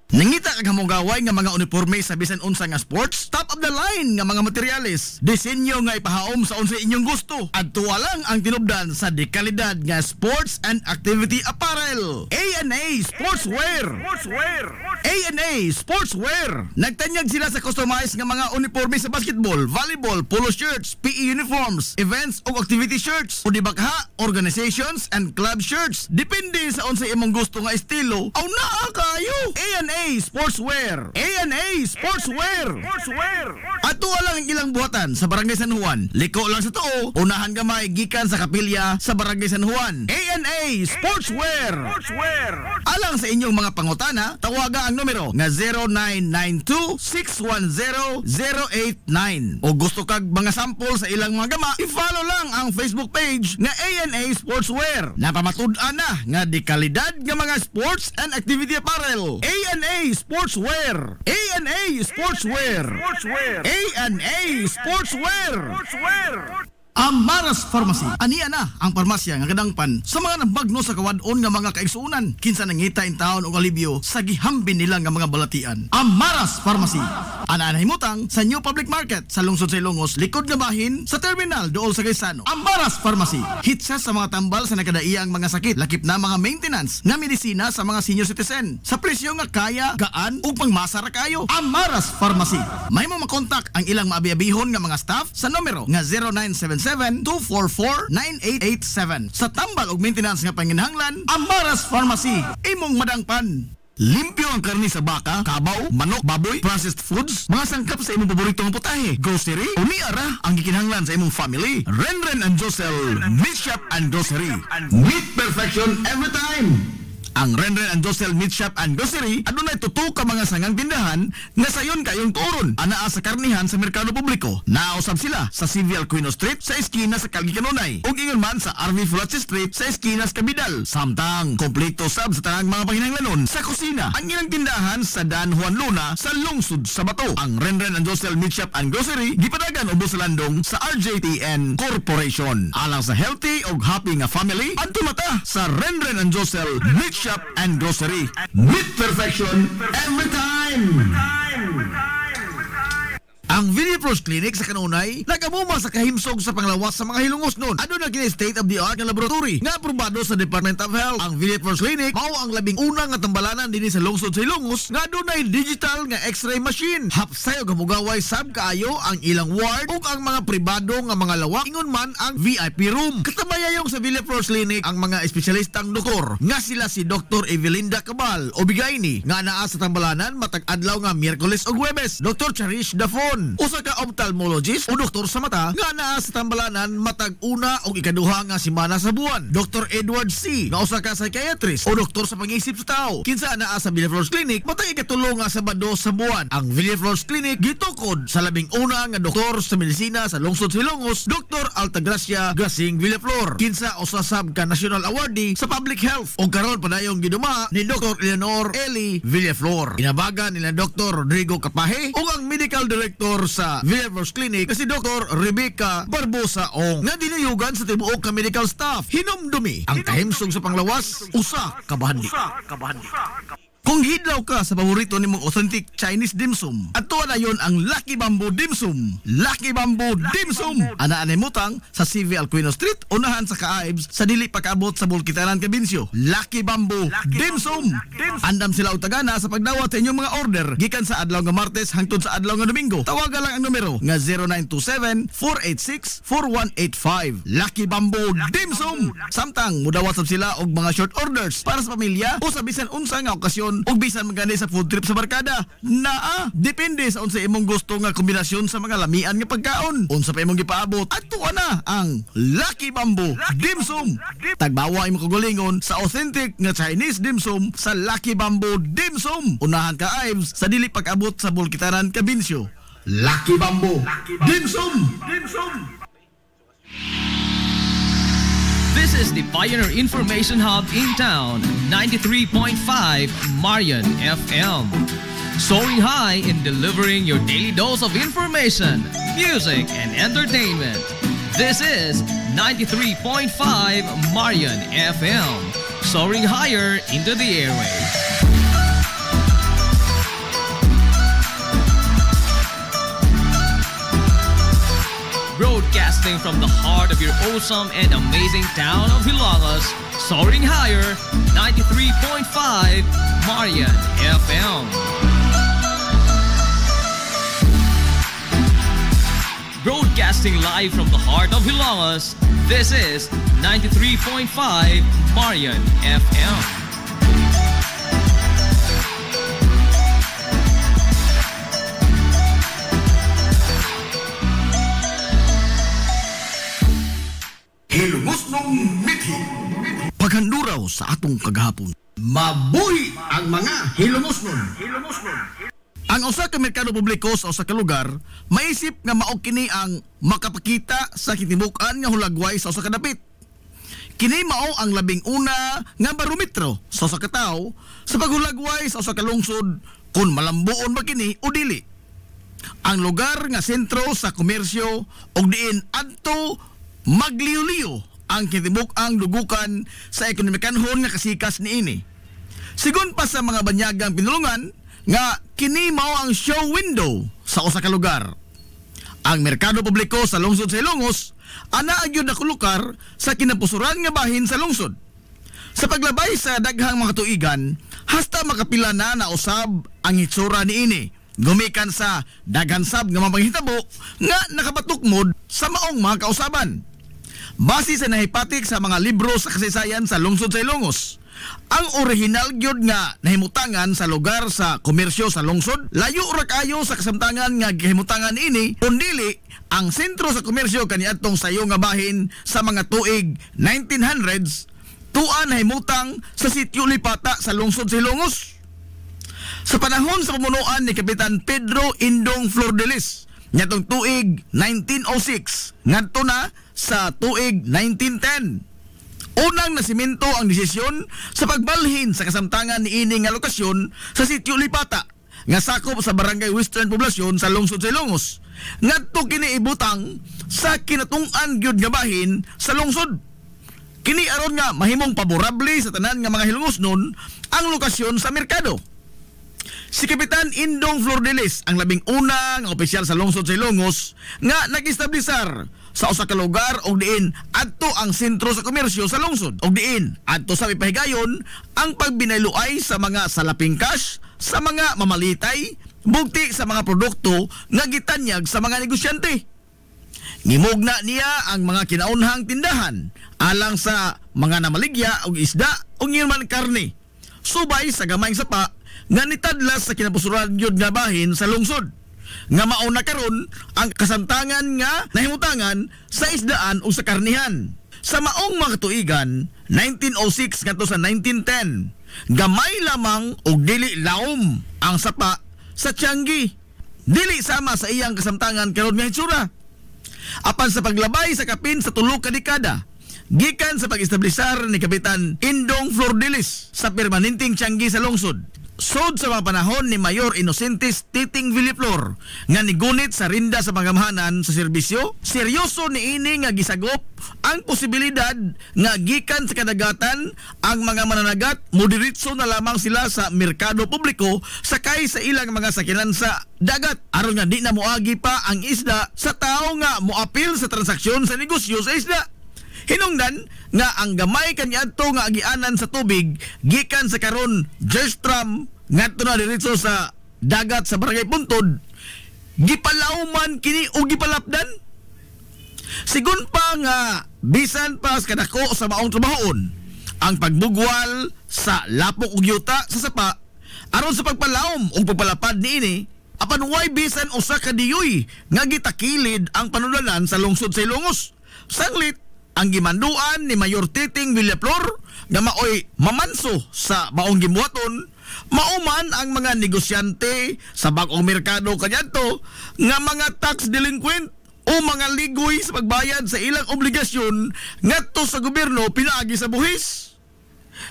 Nangita kag hamugaway nga mga uniforme sa bisan unsa nga sports, top of the line nga mga materyales, disenyo nga ipahaom sa unsa inyong gusto. Adto lang ang tinubdan sa dekalidad nga sports and activity apparel. A&A Sportswear. A&A Sportswear. Nagtanyag sila sa customized nga mga uniforme sa basketball, volleyball, polo shirts, PE uniforms, events ug activity shirts, o dibakha, organizations and club shirts. Depende sa unsa imong gusto nga estilo. Aw naa kayo. A&A Sportswear. A&A Sportswear. Ato lang ang ilang buhatan sa Barangay San Juan. Liko lang sa tuo, unahan gamay gikan sa kapilya sa Barangay San Juan. A&A Sportswear. Alang sa inyong mga pangutana, tawaga ang numero nga 0992-610-089. O gusto kag mga sample sa ilang mga gama, i-follow lang ang Facebook page nga A&A Sportswear. Napamatud-an na nga di kalidad nga mga sports and activity apparel. A&A Sportswear. A&A Sportswear. A&A Sportswear. Amaras Pharmacy. Aniya na ang parmasya nga kadangpan sa mga nabagno sa kawadon nga mga kaigsuunan. Kinsa nangita in taon og alibyo sa gihambin nila nga mga balatian. Amaras Pharmacy. Ana nahimutang sa New Public Market sa lungsod sa Ilongos, likod nga bahin sa terminal dool sa Gaisano. Amaras Pharmacy. Hitsa sa mga tambal sa nakadaiyang mga sakit, lakip na mga maintenance nga medisina sa mga senior citizen. Sa presyo nga kaya, gaan ug pangmasara kayo. Amaras Pharmacy. May mo makontak ang ilang maabi-abihon nga mga staff sa numero nga 0977-244-9887. Sa tambal ug maintenance nga panginhanglan, Amaras Pharmacy. Imong madangpan. Limpyo ang karni sa baka, kabaw, manok, baboy, processed foods, mga sangkap sa imong paboritong putahe, grocery, umiara ang gikinahanglan sa imong family. Renren and Josel, Meat Shop and Grocery. Meat perfection every time. Ang Renren and Josel Meat Shop and Grocery adunay tutok ka mga sangang tindahan nga sayon kayong tuoron anaa sa karnihan sa merkado publiko. Nausab sila sa Civil Aquino Street sa eskina sa Calgary Kanunay ug ingon man sa RV Fulache Street sa eskina sa Cabidal. Samtang kompleto sab sa tanang mga panginahanglanon sa kusina ang ilang tindahan sa Dan Juan Luna sa lungsod sa Bato. Ang Renren and Josel Meat Shop and Grocery gipadagan ubos sa landong sa RJTN Corporation. Alang sa healthy ug happy nga family, adto mata sa Renren and Josel Meat Shop and Grocery. Meat perfection every time. Ang Villaflores Clinic sa Kanunay nagamuma sa kahimsog sa panglawas sa mga hilungos nun. Ano na kini state of the art nga laboratory nga aprobado sa Department of Health. Ang Villaflores Clinic mao ang labing una nga tambalanan dinhi sa lungsod sa Hilongos nga adunay digital nga X-ray machine. Hapsay og hamugaway sab kaayo ang ilang ward ug ang mga pribado nga mga lawak ingon man ang VIP room. Katabayayong sa Villaflores Clinic ang mga espesyalistang doktor nga sila si Dr. Evelinda Cabal o Bigayni nga naa sa tambalanan matag adlaw nga Miyerkules ug Huwebes. Dr. Cherish Dafon usa ka ophthalmologist o doktor sa mata nga naa sa tambalanan matag una o ikaduha nga semana sa buwan. Dr. Edward C. nga usa ka psychiatrist o doktor sa pag-iisip sa tao. Kinsa naa sa Villaflores Clinic matag ikatulo nga Sabado sa buwan. Ang Villaflores Clinic gitukod sa labing una nga doktor sa medisina sa lungsod sa Hilongos, Dr. Altagracia Gasing Villaflor. Kinsa usa sab ka national awardee sa public health o karon padayong giduma ni Dr. Eleanor Eli Villaflor. Inabagan nila Dr. Rodrigo Capaje o ang medical director sa Villaflores Clinic kasi Dr. Rebecca Barbosa Ong nga dinayugan sa tibuok ka medical staff. Hinumdumi ang kahimsog sa panglawas usa ka bahandi. Kung hidlaw ka sa paborito nimong authentic Chinese dim sum, ato na yon ang Lucky Bamboo Dim Sum. Lucky Bamboo Dim Sum. Ana-anay mutang sa CV Alcuino Street, unahan sa Kaaibs, sa dili pag-abot sa Bulkitanan, Cabinsyo. Lucky Bamboo Dim Sum. Andam sila og tagana sa pagdawat sa inyong mga order gikan sa adlaw nga Martes hangtod sa adlaw nga Domingo. Tawagan lang ang numero nga 0927-486-4185. Lucky Bamboo Dim Sum. Samtang mudawat sab sila og mga short orders para sa pamilya o sa bisan unsa nga okasyon ug bisan magani sa food trip sa barkada. Naa, depende sa unsa imong gusto nga kombinasyon sa mga lamian nga pagkaon. Unsa pa imong gipaabot, adto na ang Lucky Bamboo Dim Sum. Tagbawa imong kagulingon sa authentic nga Chinese dim sum sa Lucky Bamboo Dim Sum. Unahan ka Ives sa dili pag-abot sa Bulkitanan, Cabinsyo. Lucky Bamboo Dim Sum. This is the Pioneer Information Hub in town, 93.5 Marion FM. Soaring high in delivering your daily dose of information, music, and entertainment. This is 93.5 Marion FM. Soaring higher into the airwaves. Broadcasting from the heart of your awesome and amazing town of Hilangas, soaring higher, 93.5 Marion FM. Broadcasting live from the heart of Hilangas, this is 93.5 Marion FM. Hilungos nung mithi. Paghanduraw sa atong kagahapon. Mabuhi ang mga hilungos nun. Ang usa ka merkado publiko sa usa ka lugar, maisip nga mao kini ang makapakita sa kitibukan nga hulagway sa usa ka dapit. Kini mao ang labing una nga barometro sa usa ka tawo sa paghulagway sa usa ka lungsod kung malambuon ba kini o dili. Ang lugar nga sentro sa komersyo og diin adto magliw-liw ang kitibuk-ang dugukan sa ekonomikanhon nga kasikas niini. Sigon pa sa mga banyagang pinulungan nga kini mao ang show window sa usa ka lugar. Ang merkado publiko sa lungsod sa Hilongos ana agyud nakulukar sa kinapusuran nga bahin sa lungsod. Sa paglabay sa daghang mga tuigan, hasta makapila na nausab ang hitsura niini. Gumikan sa daghan sab nga mapanghitabo nga nakapatukmod sa maong mga kausaban. Base sa nahipatik sa mga libro sa kasaysayan sa lungsod sa Hilongos, ang original gyud nga nahimutangan sa lugar sa komersyo sa lungsod, layo ra kayo sa kasamtangan nga gihimutangan ini, kundili ang sentro sa komersyo kaniadtong sayo nga bahin sa mga tuig 1900s adtuan na himutang sa sitio Lipata sa lungsod sa Ilongos. Sa panahon sa pamunuan ni Kapitan Pedro Indong Flordelis, nitong tuig 1906 ngadto na sa tuig 1910. Unang nasimento ang desisyon sa pagbalhin sa kasamtangan ni ini nga lokasyon sa sitio Lipata nga sakop sa barangay Western Poblasyon sa lungsod sa Ilongos. Ngadto kini ibutang sa kinatung-an gyud nga bahin sa lungsod. Kini aron nga mahimong paborable sa tanan nga mga Hilongosnon ang lokasyon sa merkado. Si Kapitan Indong Flordelis ang labing una nga opisyal sa lungsod sa Ilongos nga nag-establisar sa usa ka lugar og diin adto ang sentro sa komersyo sa lungsod og diin adto sa ipahigayon ang pagbinayloay sa mga salaping cash sa mga mamalitay bugti sa mga produkto nga gitanyag sa mga negosyante. Ngimugna niya ang mga kinaunhang tindahan alang sa mga namaligya og isda o ngirman karne subay sa gamayng sapa nga nitadlas sa kinapusuran gyud nga bahin sa lungsod nga mauna karon ang kasamtangan nga nahimutangan sa isdaan o sa karnihan. Sa maong mga tuigan 1906 ngadto sa 1910 gamay lamang og dili laom ang sapa sa Tianggi, dili sama sa iyang kasamtangan karon nga hitsura. Apan sa paglabay sa kapin sa 3 ka dekada gikan sa pag-establisar ni Kapitan Indong Flordelis sa permanenteng Tianggi sa lungsod, sod sa mga panahon ni Mayor Inocentes Titing Villaflor nga nigunit sa rinda sa pangamahanan sa serbisyo, seryoso ni ini nga gisagop ang posibilidad nga gikan sa kadagatan ang mga mananagat moderitso na lamang sila sa merkado publiko sakay sa ilang mga sakinan sa dagat aron nga di na moagi pa ang isda sa tao nga moapil sa transaksyon sa negosyo sa isda. Hinungdan nga ang gamay kaniadto nga agianan sa tubig gikan sa karon Jerstram ngadto na diretso sa dagat sa Barangay Puntod gipalauman kini o gipalapdan. Sigun pa nga bisan pa sa kadako sa maong trabahon ang pagbugwal sa lapok ug yuta sa sapa aron sa pagpalaom o pagpalapad niini apan way bisan usa ka diyoy nga gitakilid ang panulanan sa lungsod sa Ilongos. Sanglit ang gimanduan ni Mayor Titing Villaflor nga maoy mamanso sa maong gibuhaton mauman ang mga negosyante sa bag-ong merkado kaniadto nga mga tax delinquent o mga ligoy sa pagbayad sa ilang obligasyon ngadto sa gobyerno pinaagi sa buhis.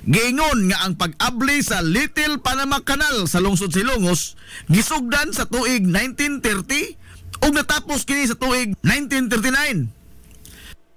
Giingon nga ang pag-abli sa Little Panama Canal sa lungsod sa Ilongos gisugdan sa tuig 1930 ug natapos kini sa tuig 1939.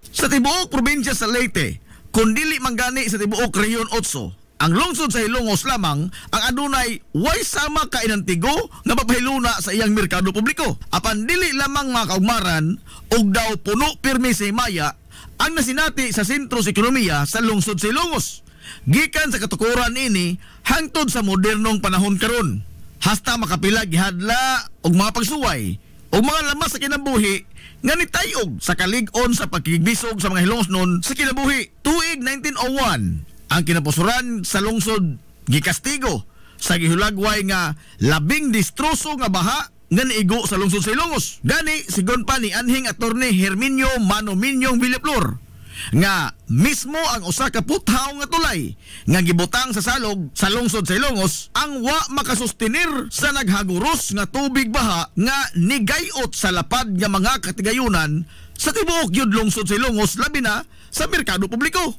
Sa tibuok probinsya sa Leyte, kung dili manggani sa tibuok Rehiyon 8, ang lungsod sa Ilongos lamang ang adunay way sama ka inantigo nga papahiluna sa iyang merkado publiko. Apan dili lamang mga kaugmaran og daw puno pirmi sa himaya ang nasinati sa sentro sa ekonomiya sa lungsod sa Ilongos. Gikan sa katukuran ini hangtod sa modernong panahon karon. Hasta makapila gihadla og mga pagsuway og mga lamas sa kinabuhi nga nitayog sa kalig-on sa pagkigbisog sa mga Hilongosnon sa kinabuhi. Tuig 1901 ang kinapusuran sa lungsod gikastigo sa gihulagway nga labing distroso nga baha nga niigo sa lungsod sa Ilongos. Gani sigon pa ni anhing attorney Herminio Mano Minyong Villaflor nga mismo ang usa ka puthaw nga tulay nga gibutang sa salog sa lungsod sa Ilongos ang wa makasustenir sa naghaguros nga tubig baha nga nigayot sa lapad nga mga katigayunan sa tibuok gyud lungsod sa Ilongos labi na sa merkado publiko.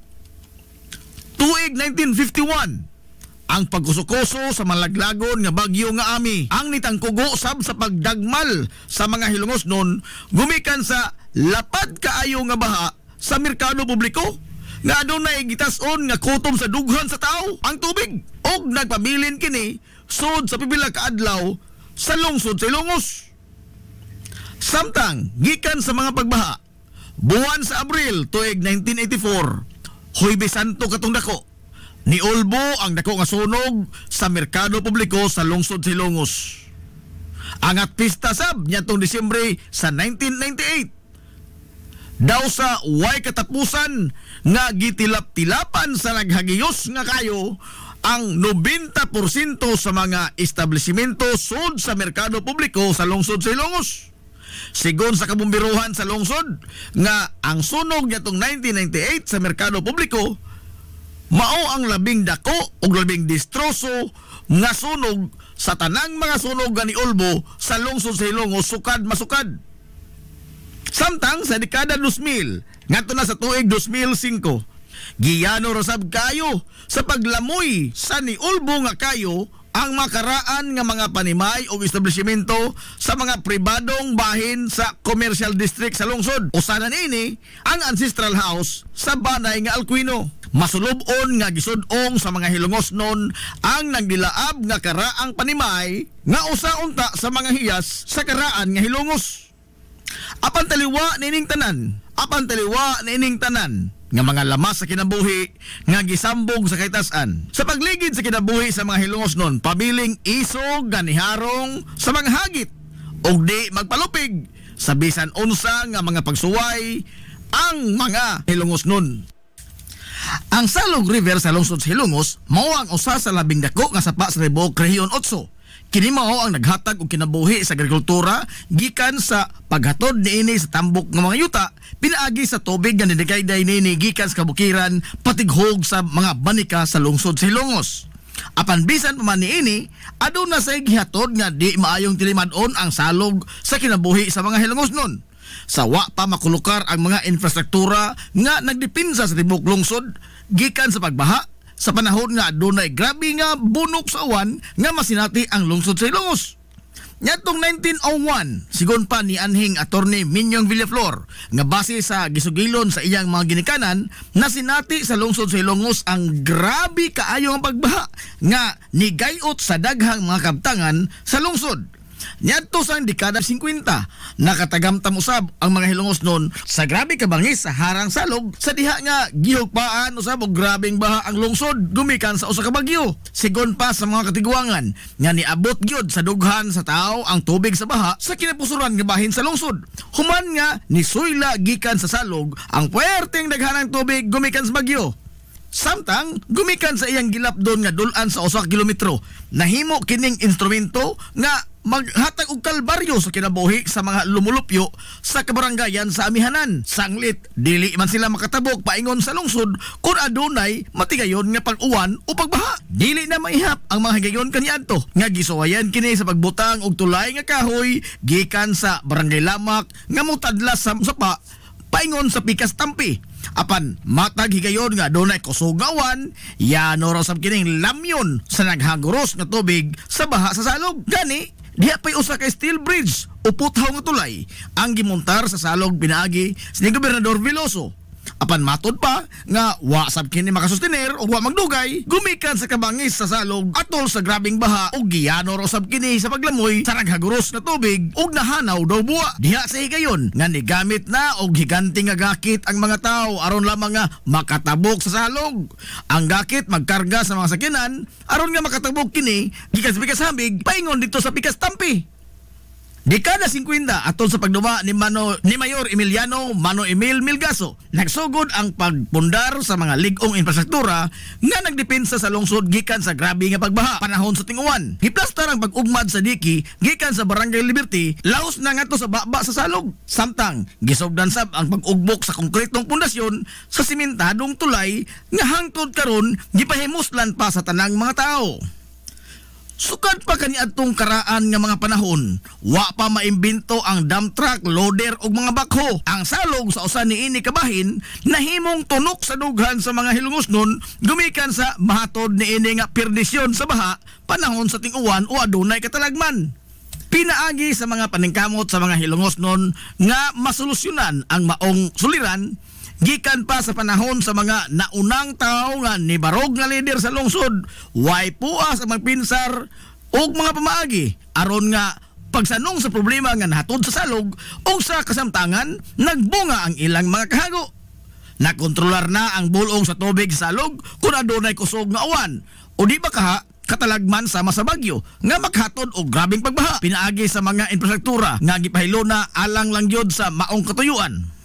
Tuig 1951 ang pagkusukoso sa malaglagon nga bagyo nga Ami ang nitangkugo sab sa pagdagmal sa mga Hilongosnon gumikan sa lapad kaayo nga baha sa merkado publiko nga adunay gitas-on nga kutom sa dughan sa tao ang tubig og nagpabilin kini sud sa pipila ka adlaw sa lungsod sa Ilongos. Samtang gikan sa mga pagbaha buwan sa Abril tuig 1984 Huwebes Santo katong dako ni Olbo ang dako nga sunog sa merkado publiko sa lungsod sa Ilongos. Ang pista sab niadtong Disyembre sa 1998 daw sa way katapusan nga gitilap-tilapan sa naghagiyos nga kayo ang 90% sa mga establishmento sud sa merkado publiko sa lungsod sa Ilongos. Sigon sa kabumbiruhan sa lungsod nga ang sunog nitong 1998 sa merkado publiko mao ang labing dako ug labing distroso nga sunog sa tanang mga sunog ni Ulbo sa lungsod sa Hilongos sukad masukad. Samtang sa dekada 2000 ngadto na sa tuig 2005, giyano rasab kayo sa paglamoy sa ni Ulbo nga kayo ang makaraan nga mga panimay o establishmento sa mga pribadong bahin sa commercial district sa lungsod. Usa na niini ang ancestral house sa Banay nga Alcuino. Masulubon nga gisud-ong sa mga Hilongosnon ang nagdilaab nga karaang panimay nga usa unta sa mga hiyas sa karaan nga Hilongos. Apan taliwa nining tanan nga mga lamas sa kinabuhi nga gisambog sa kaytas-an. Sa pagligid sa kinabuhi sa mga Hilongosnon, pabiling isog ganiharong sa mga hagit ug di magpalupig sa bisan unsa nga mga pagsuway ang mga Hilongosnon. Ang Salog River sa lungsod sa Hilongos mao ang usa sa labing dako nga sapa sa Ribok Region 8. Kini mao ang naghatag og kinabuhi sa agrikultura gikan sa paghatod niini sa tambok ng mga yuta pinaagi sa tubig nga nidagayday niini gikan sa kabukiran patighog sa mga banika sa lungsod sa Hilongos. Apan bisan pa man niini aduna say gihatod nga di maayong tilimad-on ang salog sa kinabuhi sa mga Hilongosnon. Sa wa pa makulukar ang mga infrastruktura nga nagdepinsa sa tibok lungsod gikan sa pagbaha sa panahon nga adunay grabe nga bunok sa uwan nga masinati ang lungsod sa Hilongos. Nyatong 1901, sigon pa ni anhing attorney Minyong Villaflor nga base sa gisugilon sa iyang mga ginikanan na sinati sa lungsod sa Hilongos ang grabe kaayo nga pagbaha nga nigayot sa daghang mga kabtangan sa lungsod. Nyadto sa dekada 50, nakatagamtam usab ang mga Hilongosnon sa grabe kabangis sa harang salog sa diha nga gihugpaan usab og grabeng baha ang lungsod gumikan sa usa ka bagyo. Sigon pa sa mga katiguangan nga niabot gyud sa dughan sa tao ang tubig sa baha sa kinapusuran nga bahin sa lungsod. Human nga nisuyla gikan sa salog ang puwerteng daghanang tubig gumikan sa bagyo. Samtang gumikan sa iyang gilapdon nga dulan sa usa ka kilometro, nahimo kining instrumento nga maghatag og kalbaryo sa kinabuhi sa mga lumulupyo sa kabarangayan sa amihanan. Sanglit dili man sila makatabok paingon sa lungsod kung adunay matigayon nga pag-uwan o pagbaha. Dili na maihap ang mga higayon kaniadto nga gisuwayan kini sa pagbutang og tulay nga kahoy gikan sa barangay Lamak nga mutadlas sa sapa paingon sa Pikas Tampi. Apan matag higayon nga dunay kusog nga uwan, yano raw sab kining lamyon sa naghaguros nga tubig sa baha sa salog. Gani diha pay usa ka steel bridge o puthaw nga tulay ang gimontar sa salog pinaagi ni Gobernador Veloso. Apan matod pa nga wa sab kini makasustener o wa magdugay gumikan sa kabangis sa salog atol sa grabing baha ug giyano raw sab kini sa paglamoy sa naghaguros nga tubig ug nahanaw daw buwa. Diha sa higayon nga nigamit na og higanting nga gakit ang mga tawo aron lamang nga makatabok sa salog. Ang gakit magkarga sa mga sakyanan aron nga makatabok kini gikan sa Pikas Hambig paingon dito sa Pikas Tampi. Dekada 50 atol sa pagduwa ni Mayor Emiliano Mano Emil Milgaso, nagsugod ang pagpundar sa mga ligong infrastruktura nga nagdepensa sa lungsod gikan sa grabe nga pagbaha panahon sa ting-uwan. Giplastar ang pag-ugmad sa diki gikan sa Barangay Liberty laos na ngadto sa baba sa salog. Samtang gisugdan sab ang pag-ugbok sa konkretong pundasyon sa simentadong tulay nga hangtod karon gipahimuslan pa sa tanang mga tao. Sukad pa kaniadtong karaan nga mga panahon, wa pa maimbento ang dump truck, loader ug mga bakho. Ang salog sa usa niini kabahin nahimong tunok sa dughan sa mga Hilongosnon gumikan sa mahatod niini nga perdisyon sa baha panahon sa ting-uwan o adunay katalagman. Pinaagi sa mga paningkamot sa mga Hilongosnon nga masolusyonan ang maong suliran gikan pa sa panahon sa mga naunang tao nga nibarog nga leader sa lungsod, way puas ang magpinsar og mga pamaagi aron nga pagsanong sa problema nga nahatod sa salog o sa kasamtangan nagbunga ang ilang mga kahago. Nakontrolar na ang bulong sa tubig sa salog kung adunay kusog nga uwan o di ba kaha katalagman sama sa bagyo nga maghatod og grabeng pagbaha. Pinaagi sa mga infrastruktura nga gipahilo na alang lang gyud sa maong katuyuan.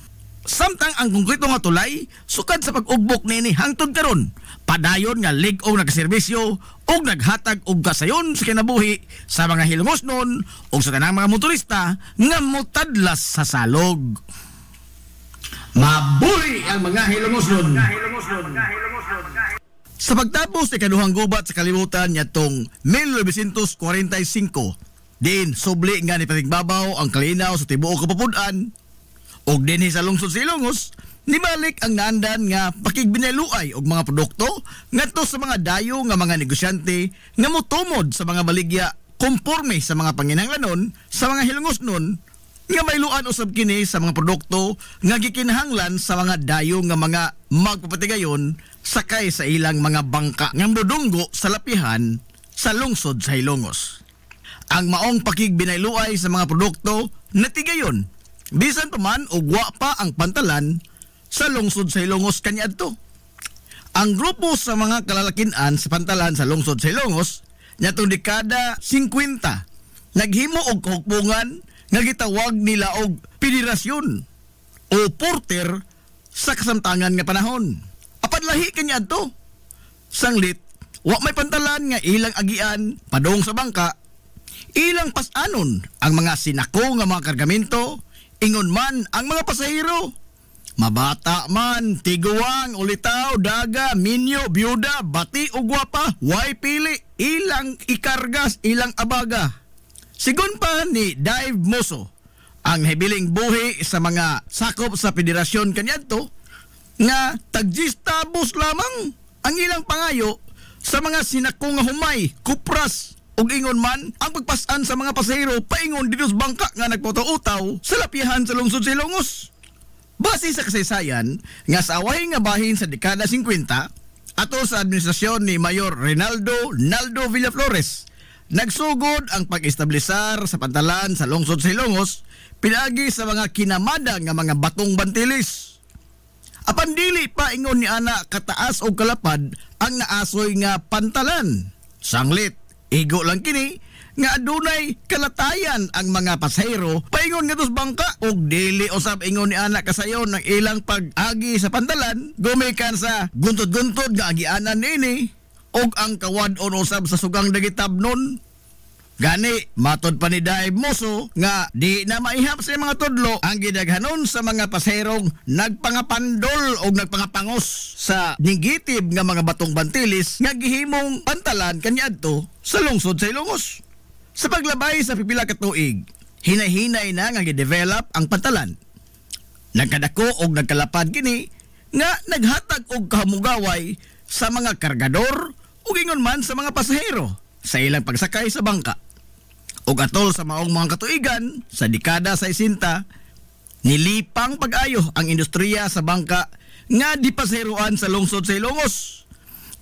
Samtang ang konkreto nga tulay sukad sa pag-ugbok niini hangtod karon padayon nga lig-ong nagserbisyo og naghatag og kasayon sa kinabuhi sa mga Hilongosnon ug sa tanang mga motorista nga motadlas sa salog. Mabuhi ang mga Hilongosnon. Sa pagtapos sa ikaduhang gubat sa kalibutan nitong 1945, din subli nga ni patigbabaw ang kalinaw sa tibuok kapupudan og dinhi sa lungsod sa Ilongos nibalik ang naandan nga pakigbinaluay og mga produkto ngadto sa mga dayo nga mga negosyante nga motumod sa mga baligya konporme sa mga panginahanglanon sa mga hilongosnon nga mailuan usab kini sa mga produkto nga gikinahanglan sa mga dayo nga mga magpapatigayon sakay sa ilang mga bangka nga modunggo sa lapihan sa lungsod sa Ilongos. Ang maong pakigbinayluay sa mga produkto natigayon bisan pa man og wa pa ang pantalan sa lungsod sa Ilongos kaniadto. Ang grupo sa mga kalalakian sa pantalan sa lungsod sa Ilongos niadtong dekada 50 naghimo og kahukpungan nga gitawag nila og federasyon o porter sa kasamtangan nga panahon. Apan lahi kaniadto. Sanglit wa may pantalan nga ilang agian padong sa bangka. Ilang pasanon ang mga sinako nga mga kargamento, ingon man ang mga pasahero. Mabata man, tiguang, ulitaw, daga, minyo, byuda, bati o gwapa, way pili, ilang ikargas, ilang abaga. Sigon pa ni Dave Moso, ang nahibiling buhi sa mga sakop sa federasyon kaniadto, nga tagjistabos lamang ang ilang pangayo sa mga sinako nga humay, kupras, ug ingon man ang pagpasan sa mga pasahero paingon dito sa bangka nga nagputaw-utaw sa lapihan sa lungsod sa Ilongos. Base sa kasaysayan nga sa away nga bahin sa dekada 50 ato sa administrasyon ni Mayor Reynaldo Naldo Villaflores, nagsugod ang pag-establisar sa pantalan sa lungsod sa Ilongos pinagi sa mga kinamada nga mga batong bantilis. Apan dili pa ingon ni ana kataas o kalapad ang naasoy nga pantalan. Sanglit igo lang kini nga adunay kalatayan ang mga pasahero paingon nga dos bangka og dili usab ingon ni anak kasayon ng ilang pag-agi sa pantalan gumikan sa guntod-guntod nga agianan nini og ang kawad-on usab sa sugang dagitabnon. Gani matod pa ni Dave Moso nga di na maihap sa mga tudlo ang gidaghanon sa mga pasaherong nagpangapandol o nagpangapangos sa ningitib nga mga batong bantilis nga gihimong pantalan kaniadto sa lungsod sa Ilongos. Sa paglabay sa pipila ka tuig, hinay-hinay na nga gi-develop ang pantalan. Nagkadako og nagkalapad kini nga naghatag og kahamugaway sa mga kargador ug ingon man sa mga pasahero sa ilang pagsakay sa bangka. Ug atol sa maong mga katuigan sa dekada 60, nilipang pag-ayo ang industriya sa bangka nga dipaseruan sa lungsod sa Ilongos.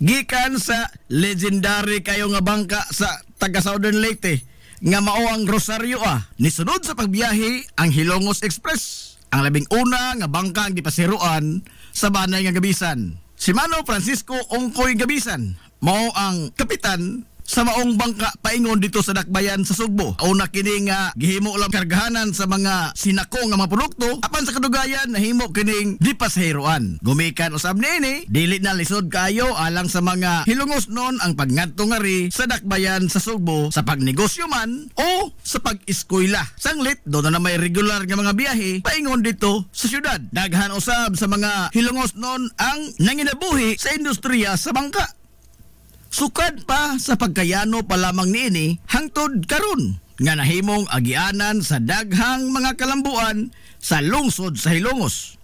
Gikan sa legendary kayo nga bangka sa taga Southern Leyte nga mao ang Rosario nisunod sa pagbiyahe ang Hilongos Express, ang labing una nga bangka ang dipaseruan sa Banay nga Gabisan. Si Mano Francisco Ongkoy Gabisan mao ang kapitan sa maong bangka paingon dito sa dakbayan sa Sugbo. Una kini nga gihimo lang kargahanan sa mga sinako nga mga produkto apan sa kadugayan nahimo kining dipaseroan. Gumikan usab niini dili na lisod kayo alang sa mga Hilongos non ang pagngadto ngari sa dakbayan sa Sugbo sa pagnegosyo man o sa pag-eskwela. Sanglit do na may regular nga mga biyahe paingon dito sa syudad. Daghan usab sa mga Hilongos non ang nanginabuhi sa industriya sa bangka. Sukad pa sa pagkayano pa lamang niini hangtod karon nga nahimong agianan sa daghang mga kalambuan sa lungsod sa Hilongos.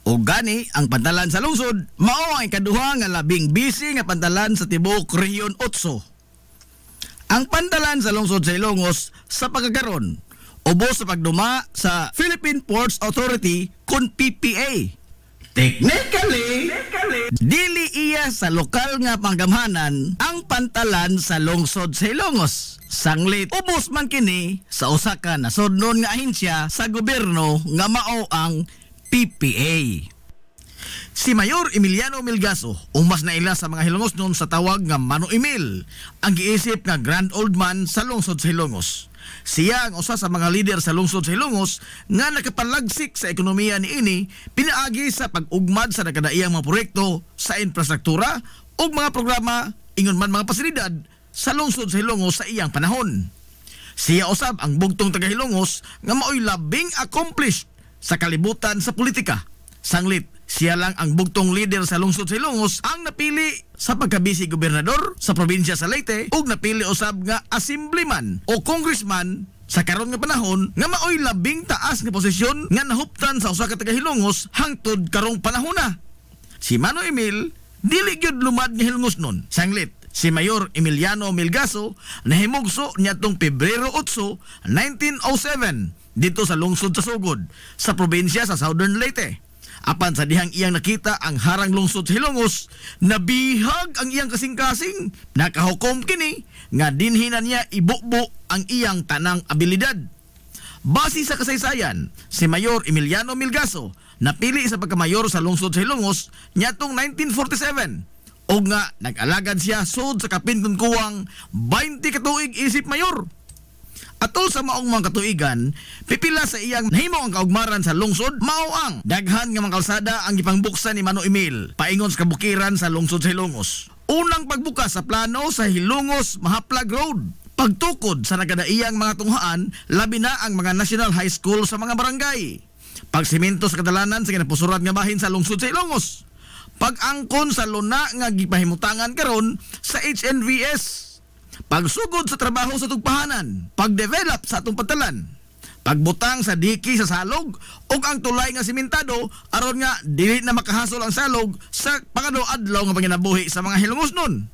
O gani ang pantalan sa lungsod mao ang ikaduha nga labing busy nga pantalan sa tibuok Rehiyon 8. Ang pantalan sa lungsod sa Hilongos sa pagkakaron ubos sa pagduma sa Philippine Ports Authority kun PPA. Technically, dili iya sa lokal nga panggamhanan ang pantalan sa lungsod sa Hilongos. Sanglit, ubos man kini sa usa ka nasodnon nga ahensya sa gobyerno nga mao ang PPA. Si Mayor Emiliano Melgaso, umas na ila sa mga Hilongos noon sa tawag nga Mano Emil, ang giisip nga Grand Old Man sa lungsod sa Hilongos. Siya ang usa sa mga lider sa lungsod sa Hilongos nga nakapalagsik sa ekonomiya niini pinaagi sa pag-ugmad sa nakadaiyang mga proyekto sa infrastruktura ug mga programa ingon man mga pasilidad sa lungsod sa Hilongos sa iyang panahon. Siya usab ang bugtong taga Hilongos nga maoy labing accomplished sa kalibutan sa politika. Sanglit Siya lang ang bugtong leader sa lungsod sa Ilongos ang napili sa pagkabisi gobernador sa probinsya sa Leyte ug napili usab nga assemblyman o congressman sa karon nga panahon nga maoy labing taas nga posisyon nga nahuptan sa usa ka taga Hilongos hangtod karong panahona. Si Mano Emil dili gyud lumad nga Hilongos nun. Sanglit, si Mayor Emiliano Milgaso nahimugso niadtong Pebrero 8, 1907 dito sa lungsod sa Sugod sa probinsya sa Southern Leyte. Apan sa dihang iyang nakita ang harang lungsod sa Hilongos, nabihag ang iyang kasing-kasing. Nakahukom kini nga dinhinan niya ibukbo ang iyang tanang abilidad. Base sa kasaysayan, si Mayor Emiliano Milgaso napili sa pagkamayor sa lungsod sa Hilongos niadtong 1947. O nga nag-alagad siya sud sa kapinton kuwang 20 katuig isip mayor. Atol sa maong mga katuigan, pipila sa iyang nahimo ang kaugmaran sa lungsod, mao ang daghan nga mga kalsada ang gipangbuksan ni Mano Emil paingon sa kabukiran sa lungsod sa Hilongos. Unang pagbukas sa plano sa Hilongos Mahaplag Road. Pagtukod sa nagkadaiyang mga tunghaan, labi na ang mga National High School sa mga barangay. Pagsimento sa kadalanan sa kinapusuran nga bahin sa lungsod sa Hilongos. Pag-angkon sa luna nga gipahimutangan karon sa HNVS. Pagsugod sa trabaho sa tugpahanan, pagdevelop sa atong patalan, pagbutang sa diki sa salog ug ang tulay nga simentado aron nga dili na makahasol ang salog sa pangado-adlaw nga panginabuhi sa mga Hilongos nun.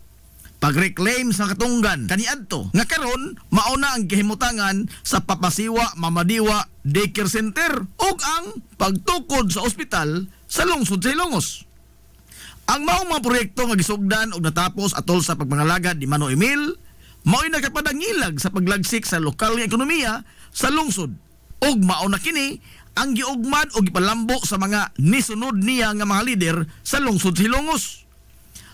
Pag-reclaim sa katunggan kaniadto nga karon mauna ang gihimutangan sa Papasiwa Mamadiwa Daycare Center ug ang pagtukod sa ospital sa lungsod sa Hilongos. Ang maong mga proyekto nga gisugdan ug natapos atol sa pagpangalagad ni Mano Emil mao'y nakapadangilag sa paglagsik sa lokal nga ekonomiya sa lungsod. Ug mao na kini ang giugmad o gipalambo sa mga nisunod niya nga mga lider sa lungsod sa Hilongos.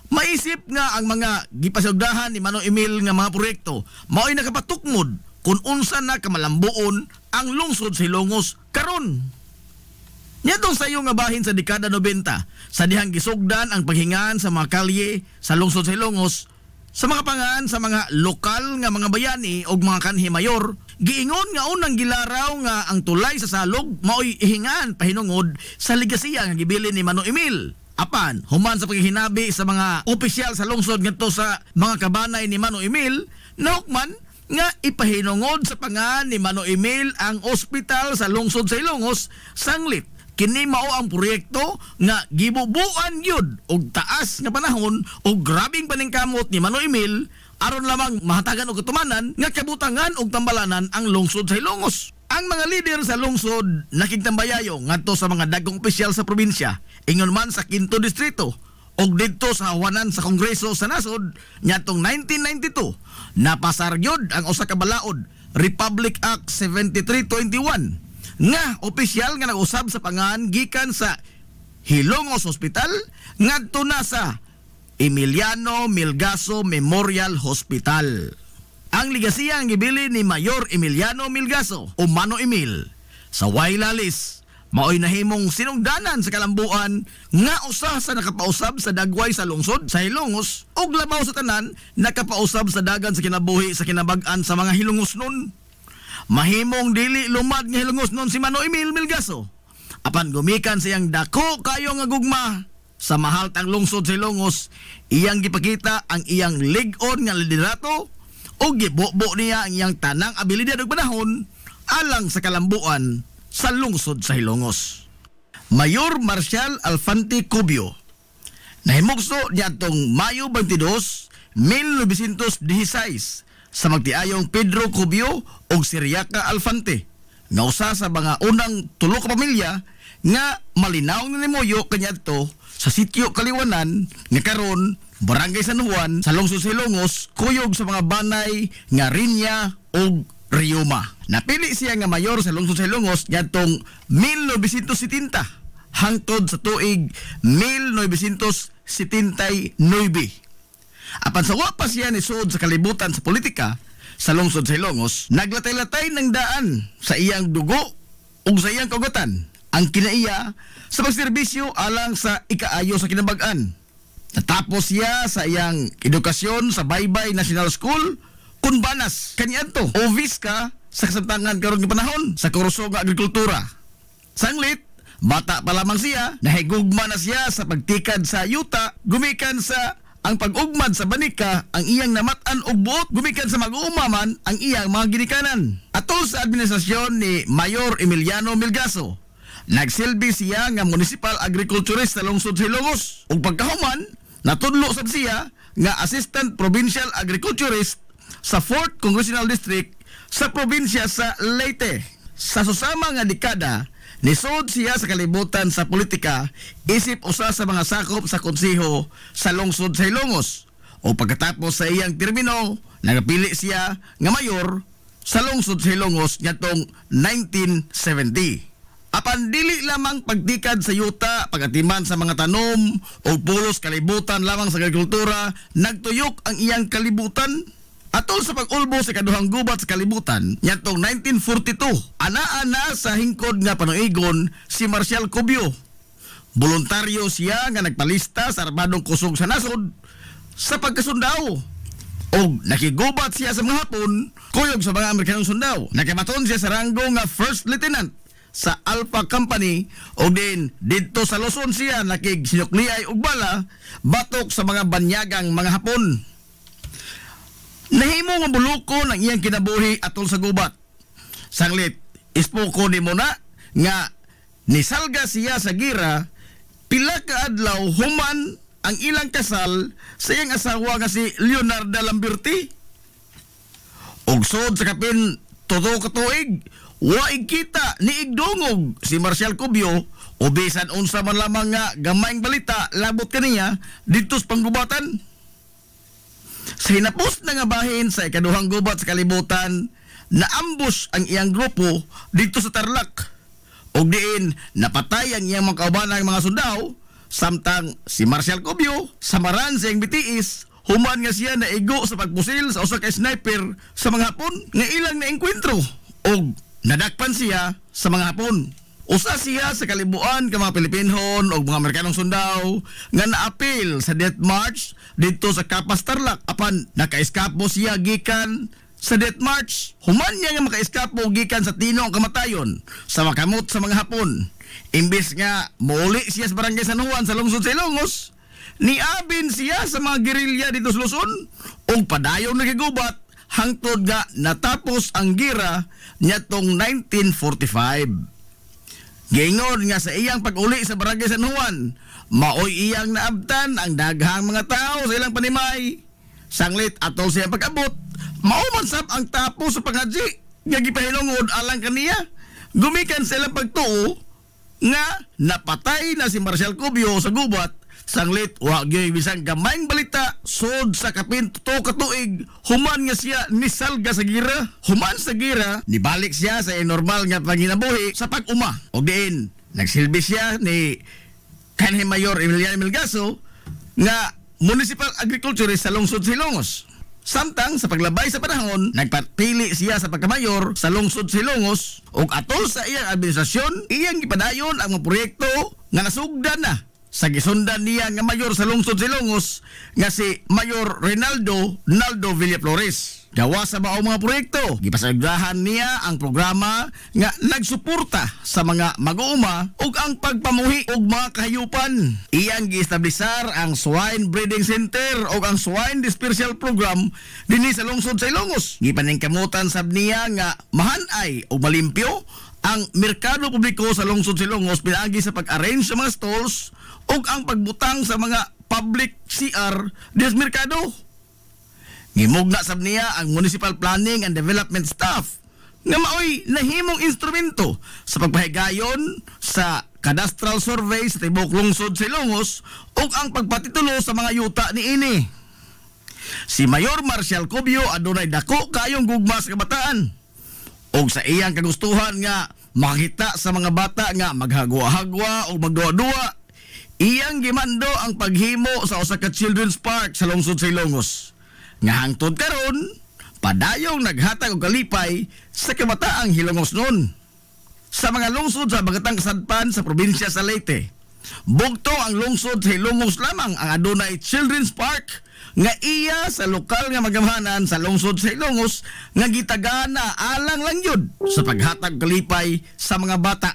Maisip nga ang mga gipasugdahan ni Mano Emil nga mga proyekto mao'y nakapatukmod kung unsa na kamalambuon ang lungsod sa Hilongos karon. Nitong sayo nga bahin sa dekada 90, sa dihang gisugdan ang paghingaan sa mga kalye sa lungsod sa Hilongos, sa mga pangaan sa mga lokal nga mga bayani o mga kanhi mayor, giingon nga unang gilaraw nga ang tulay sa salog mao'y ihingaan pahinungod sa ligasiya nga gibilin ni Mano Emil. Apan, human sa paghihinabi sa mga opisyal sa lungsod ngadto sa mga kabanay ni Mano Emil, nahukman nga ipahinungod sa pangaan ni Mano Emil ang ospital sa lungsod sa Hilongos sanglit. Kini mao ang proyekto nga gibubuan gyud og taas nga panahon og grabing paningkamot ni Mano Emil aron lamang mahatagan og katumanan nga kabutangan og tambalanan ang lungsod sa Hilongos. Ang mga lider sa lungsod nakigtambayayo ngadto sa mga dagkong opisyal sa probinsya, ingon man sa 5th distrito og didto sa hawanan sa Kongreso sa nasod niadtong 1992. Napasar gyud ang usa ka balaod, Republic Act 7321. Nga opisyal nga nag-usab sa pangan gikan sa Hilongos Hospital ngadto na sa Emiliano Milgaso Memorial Hospital. Ang ligasiya ang gibili ni Mayor Emiliano Milgaso o Mano Emil sa Wailalis mao'y nahimong sinungdanan sa kalambuan nga usa sa nakapausab sa dagway sa lungsod sa Hilongos ug labaw sa tanan nakapausab sa dagan sa kinabuhi sa kinabag-an sa mga Hilongos nun. Mahimong dili lumad nga Hilongos nun si Mano Emil Milgaso. Apan gumikan siyang dako kayo nga gugma sa mahaltang lungsod sa Hilongos, iyang gipakita ang iyang lig-on nga liderato o gibubo niya ang iyang tanang abilidad ug panahon alang sa kalambuan sa lungsod sa Hilongos. Mayor Marcial Alfante Cubio nahimugso niadtong Mayo 22, 1916 sa magtiayong Pedro Cubio o Siriaca Alfante nga usa sa mga unang tulo ka pamilya nga malinaw na nimuyo kaniadto sa sitio Kaliwanan nga karon Barangay San Juan sa lungsod sa Hilongos kuyog sa mga banay nga Rinya o Rioma. Napili siya nga mayor sa lungsod sa Hilongos niadtong 1970 hangtod sa tuig 1979. Apan sa wapas siya ni suod sa kalibutan sa politika sa lungsod sa Hilongos, naglatay-latay ng daan sa iyang dugo o sa iyang kaugatan ang kinaiya sa pagserbisyo alang sa ikaayo sa kinabag-an. Natapos siya sa iyang edukasyon sa Baybay National School, Kunbanas, kaniadto, o Visca sa kasamtangan karon nga panahon sa kurso nga agrikultura. Sanglit, Bata pa lamang siya, nahigugma na siya sa pagtikad sa yuta, gumikan sa ang pag-ugmad sa banika, ang iyang namatan og buot, gumikan sa mag-uumaman ang iyang mga ginikanan. Atol sa administrasyon ni Mayor Emiliano Melgaso, nagsilbi siya nga municipal agriculturist sa lungsod Silongos. Ug pagkahuman, natudlo sab siya nga assistant provincial agriculturist sa 4th Congressional District sa probinsya sa Leyte. Sa susama nga dekada, nisod siya sa kalibutan sa politika, isip usa sa mga sakop sa konseho sa lungsod sa Ilongos. O pagkatapos sa iyang termino, nagapili siya nga mayor sa lungsod sa Ilongos ngatong 1970. Apan dili lamang pagtikad sa yuta, pagatiman sa mga tanom o pulos kalibutan lamang sa agrikultura, nagtuyok ang iyang kalibutan. Atol sa pag-ulbo sa kaduhang gubat sa kalibutan, niyatong 1942, anaan na sa hingkod nga panuigon si Marcial Cubio. Voluntaryo siya nga nagpalista sa armadong kusog sa nasod sa pagkasundao. O nakigubat siya sa mga Hapon, kuyog sa mga Amerikanong sundao. Nakamaton siya sa ranggo nga First Lieutenant sa Alpha Company o din dito sa Luzon siya nakigsinukliay og bala batok sa mga banyagang mga Hapon. Nahimo nga buluko ng iyang kinabuhi atol sa gubat. Sanglit, ispoko ni mo na nga nisalga siya sa gira, pila ka adlaw human ang ilang kasal sa iyang asawa nga si Leonarda Lamberti. Og sod sa kapin todo ka tuig, waig kita ni igdungog si Marcial Cubio o bisan unsa man lamang nga gamayng balita labot kaniya dito sa panggubatan. Sa hinapos na nga bahin sa ikaduhang gubat sa kalibutan, naambush ang iyang grupo dito sa Tarlac. Og diin, napatay ang iyang mga kaubanang mga sundao, samtang si Marcial Cubio, samaran sa iyang bitiis, human nga siya na igo sa pagpusil sa usa ka sniper sa mga Hapon nga ilang naengkwentro. Og nadakpan siya sa mga Hapon. Usa siya sa kalibuan ka mga Pilipinhon o mga Amerikanong sundao nga naapil sa death march dito sa Kapas Tarlac. Apan nakaiskapo siya gikan sa death march. Human niya nga makaiskapo gikan sa tino ang kamatayon sa makamot sa mga Hapon. Imbis nga muli siya sa barangay San Juan sa lungsod sa Ilongos, niabin siya sa mga gerilya dito sa Luzon o padayon nagigubat hangtod nga natapos ang gira niyatong 1945. Gingon nga sa iyang pag-uli sa barangay San Juan, maoy iyang naabtan ang daghang mga tao sa ilang panimay. Sanglit atol sa iyang pag-abot, maumansap ang tapos sa pangadji nga gipahilungod alang kaniya. Gumikan sa ilang pagtuo nga napatay na si Marcial Cubio sa gubat. Sanglit wa gyud bisang gamayng balita sod sa kapin tuto ka tuig, human nga siya nisalga sa gira. Human sa gira, nibalik siya sa normal nga panginabuhi sa pag-uma. Og diin, nagsilbi siya ni kanhi Mayor Emiliano Melgaso nga municipal agriculturist sa lungsod Silongos. Samtang sa paglabay sa panahon, nagpatili siya sa pagkamayor sa lungsod Silongos ug atol sa iyang administrasyon, iyang gipadayon ang mga proyekto nga nasugdan na sa gisundan niya nga mayor sa lungsod Silongos nga si Mayor Reynaldo Naldo Villaflores. Gawa sa mao mga proyekto, gipasagdahan niya ang programa nga nagsuporta sa mga mag-uuma ug ang pagpamuhi og mga kahayupan. Iyang giestablisar ang Swine Breeding Center ug ang Swine Dispersal Program dinhi sa lungsod sa Ilongos. Gipaningkamutan sab niya nga mahanay ug malimpyo ang merkado publiko sa lungsod Silongos pinaagi sa pag-arrange sa mga stalls ug ang pagbutang sa mga public CR des merkado. Gimugna sab niya ang municipal planning and development staff nga maoy nahimong instrumento sa pagpahigayon sa cadastral survey sa tibok lungsod Silongos ug ang pagpatitulo sa mga yuta niini. Si Mayor Marcial Cubio adunay dako kayong gugma sa kabataan ug sa iyang kagustuhan nga makita sa mga bata nga maghagwa-hagwa o magduwa-duwa, iyang gimando ang paghimo sa usa ka children's park sa lungsod sa Ilongos. Nga hangtod karon, padayong naghatag og kalipay sa kabataang Hilongos noon. Sa mga lungsod sa Bagatang Kasadpan sa probinsya sa Leyte, bugto ang lungsod sa Hilongos lamang ang adunay children's park nga iya sa lokal nga magamhanan sa lungsod sa Ilongos nga gitagana alang lang yun sa paghatag kalipay sa mga bata.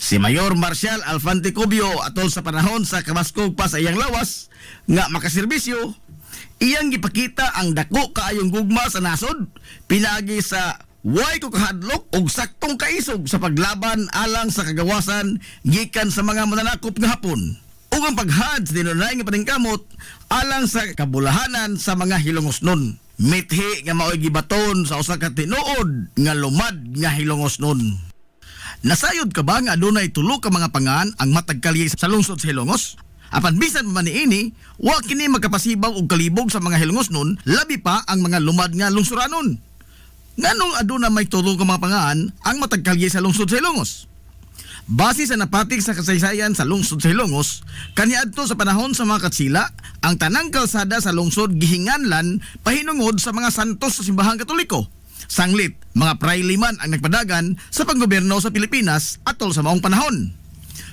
Si Mayor Marcial Alfante Cubio atol sa panahon sa kamaskog pa sa iyang lawas nga makaserbisyo, iyang gipakita ang dako kaayong gugma sa nasod pinagi sa way ko kahadlok og saktong kaisog sa paglaban alang sa kagawasan gikan sa mga mananakop nga hapon ug ang paghad sa dinunay nga paningkamot alang sa kabulahanan sa mga hilongosnon. Mithi nga mao'y gibaton sa usa ka tinuod nga lumad nga hilongosnon. Nasayod ka ba nga adunay tulo ka mga pangan ang matag kalye sa lungsod sa Hilongos? Apan bisan pa man niini, wa kini magkapasibaw og kalibog sa mga Hilongosnon, labi pa ang mga lumad nga lungsuranon. Nganong aduna may tulo ka mga pangan ang matag kalye sa lungsod sa Hilongos? Base sa napatik sa kasaysayan sa lungsod sa Hilongos, kaniadto sa panahon sa mga katsila, ang tanang kalsada sa lungsod gihinganlan pahinungod sa mga santos sa simbahang Katoliko. Sanglit, mga prailiman ang nagpadagan sa panggobyerno sa Pilipinas atol sa maong panahon.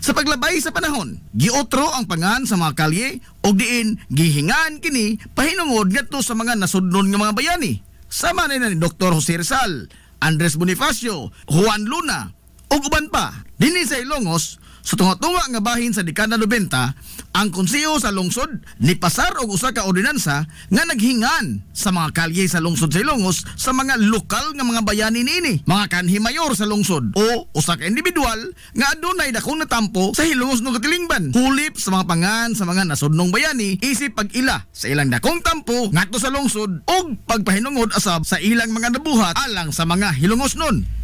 Sa paglabay sa panahon, giotro ang pangan sa mga kalye o diin gihingan kini pahinungod ngadto sa mga nasudnon nga mga bayani. Sama na ni Dr. Jose Rizal, Andres Bonifacio, Juan Luna, ug uban pa. Dinhi sa Ilongos, sa tunga-tunga nga bahin sa dekada 90, ang konseho sa lungsod ni pasar og usa ka ordinansa nga naghingan sa mga kalye sa lungsod sa Ilongos sa mga lokal nga mga bayani niini, mga kanhi mayor sa lungsod o usa ka individual nga adunay dakong natampo sa Hilongos no katilingban. Hulip sa mga pangan sa mga nasudnong bayani isip pag-ila sa ilang dakong tampo ngadto sa lungsod ug pagpahinungod asab sa ilang mga nabuhat alang sa mga Hilongosnon.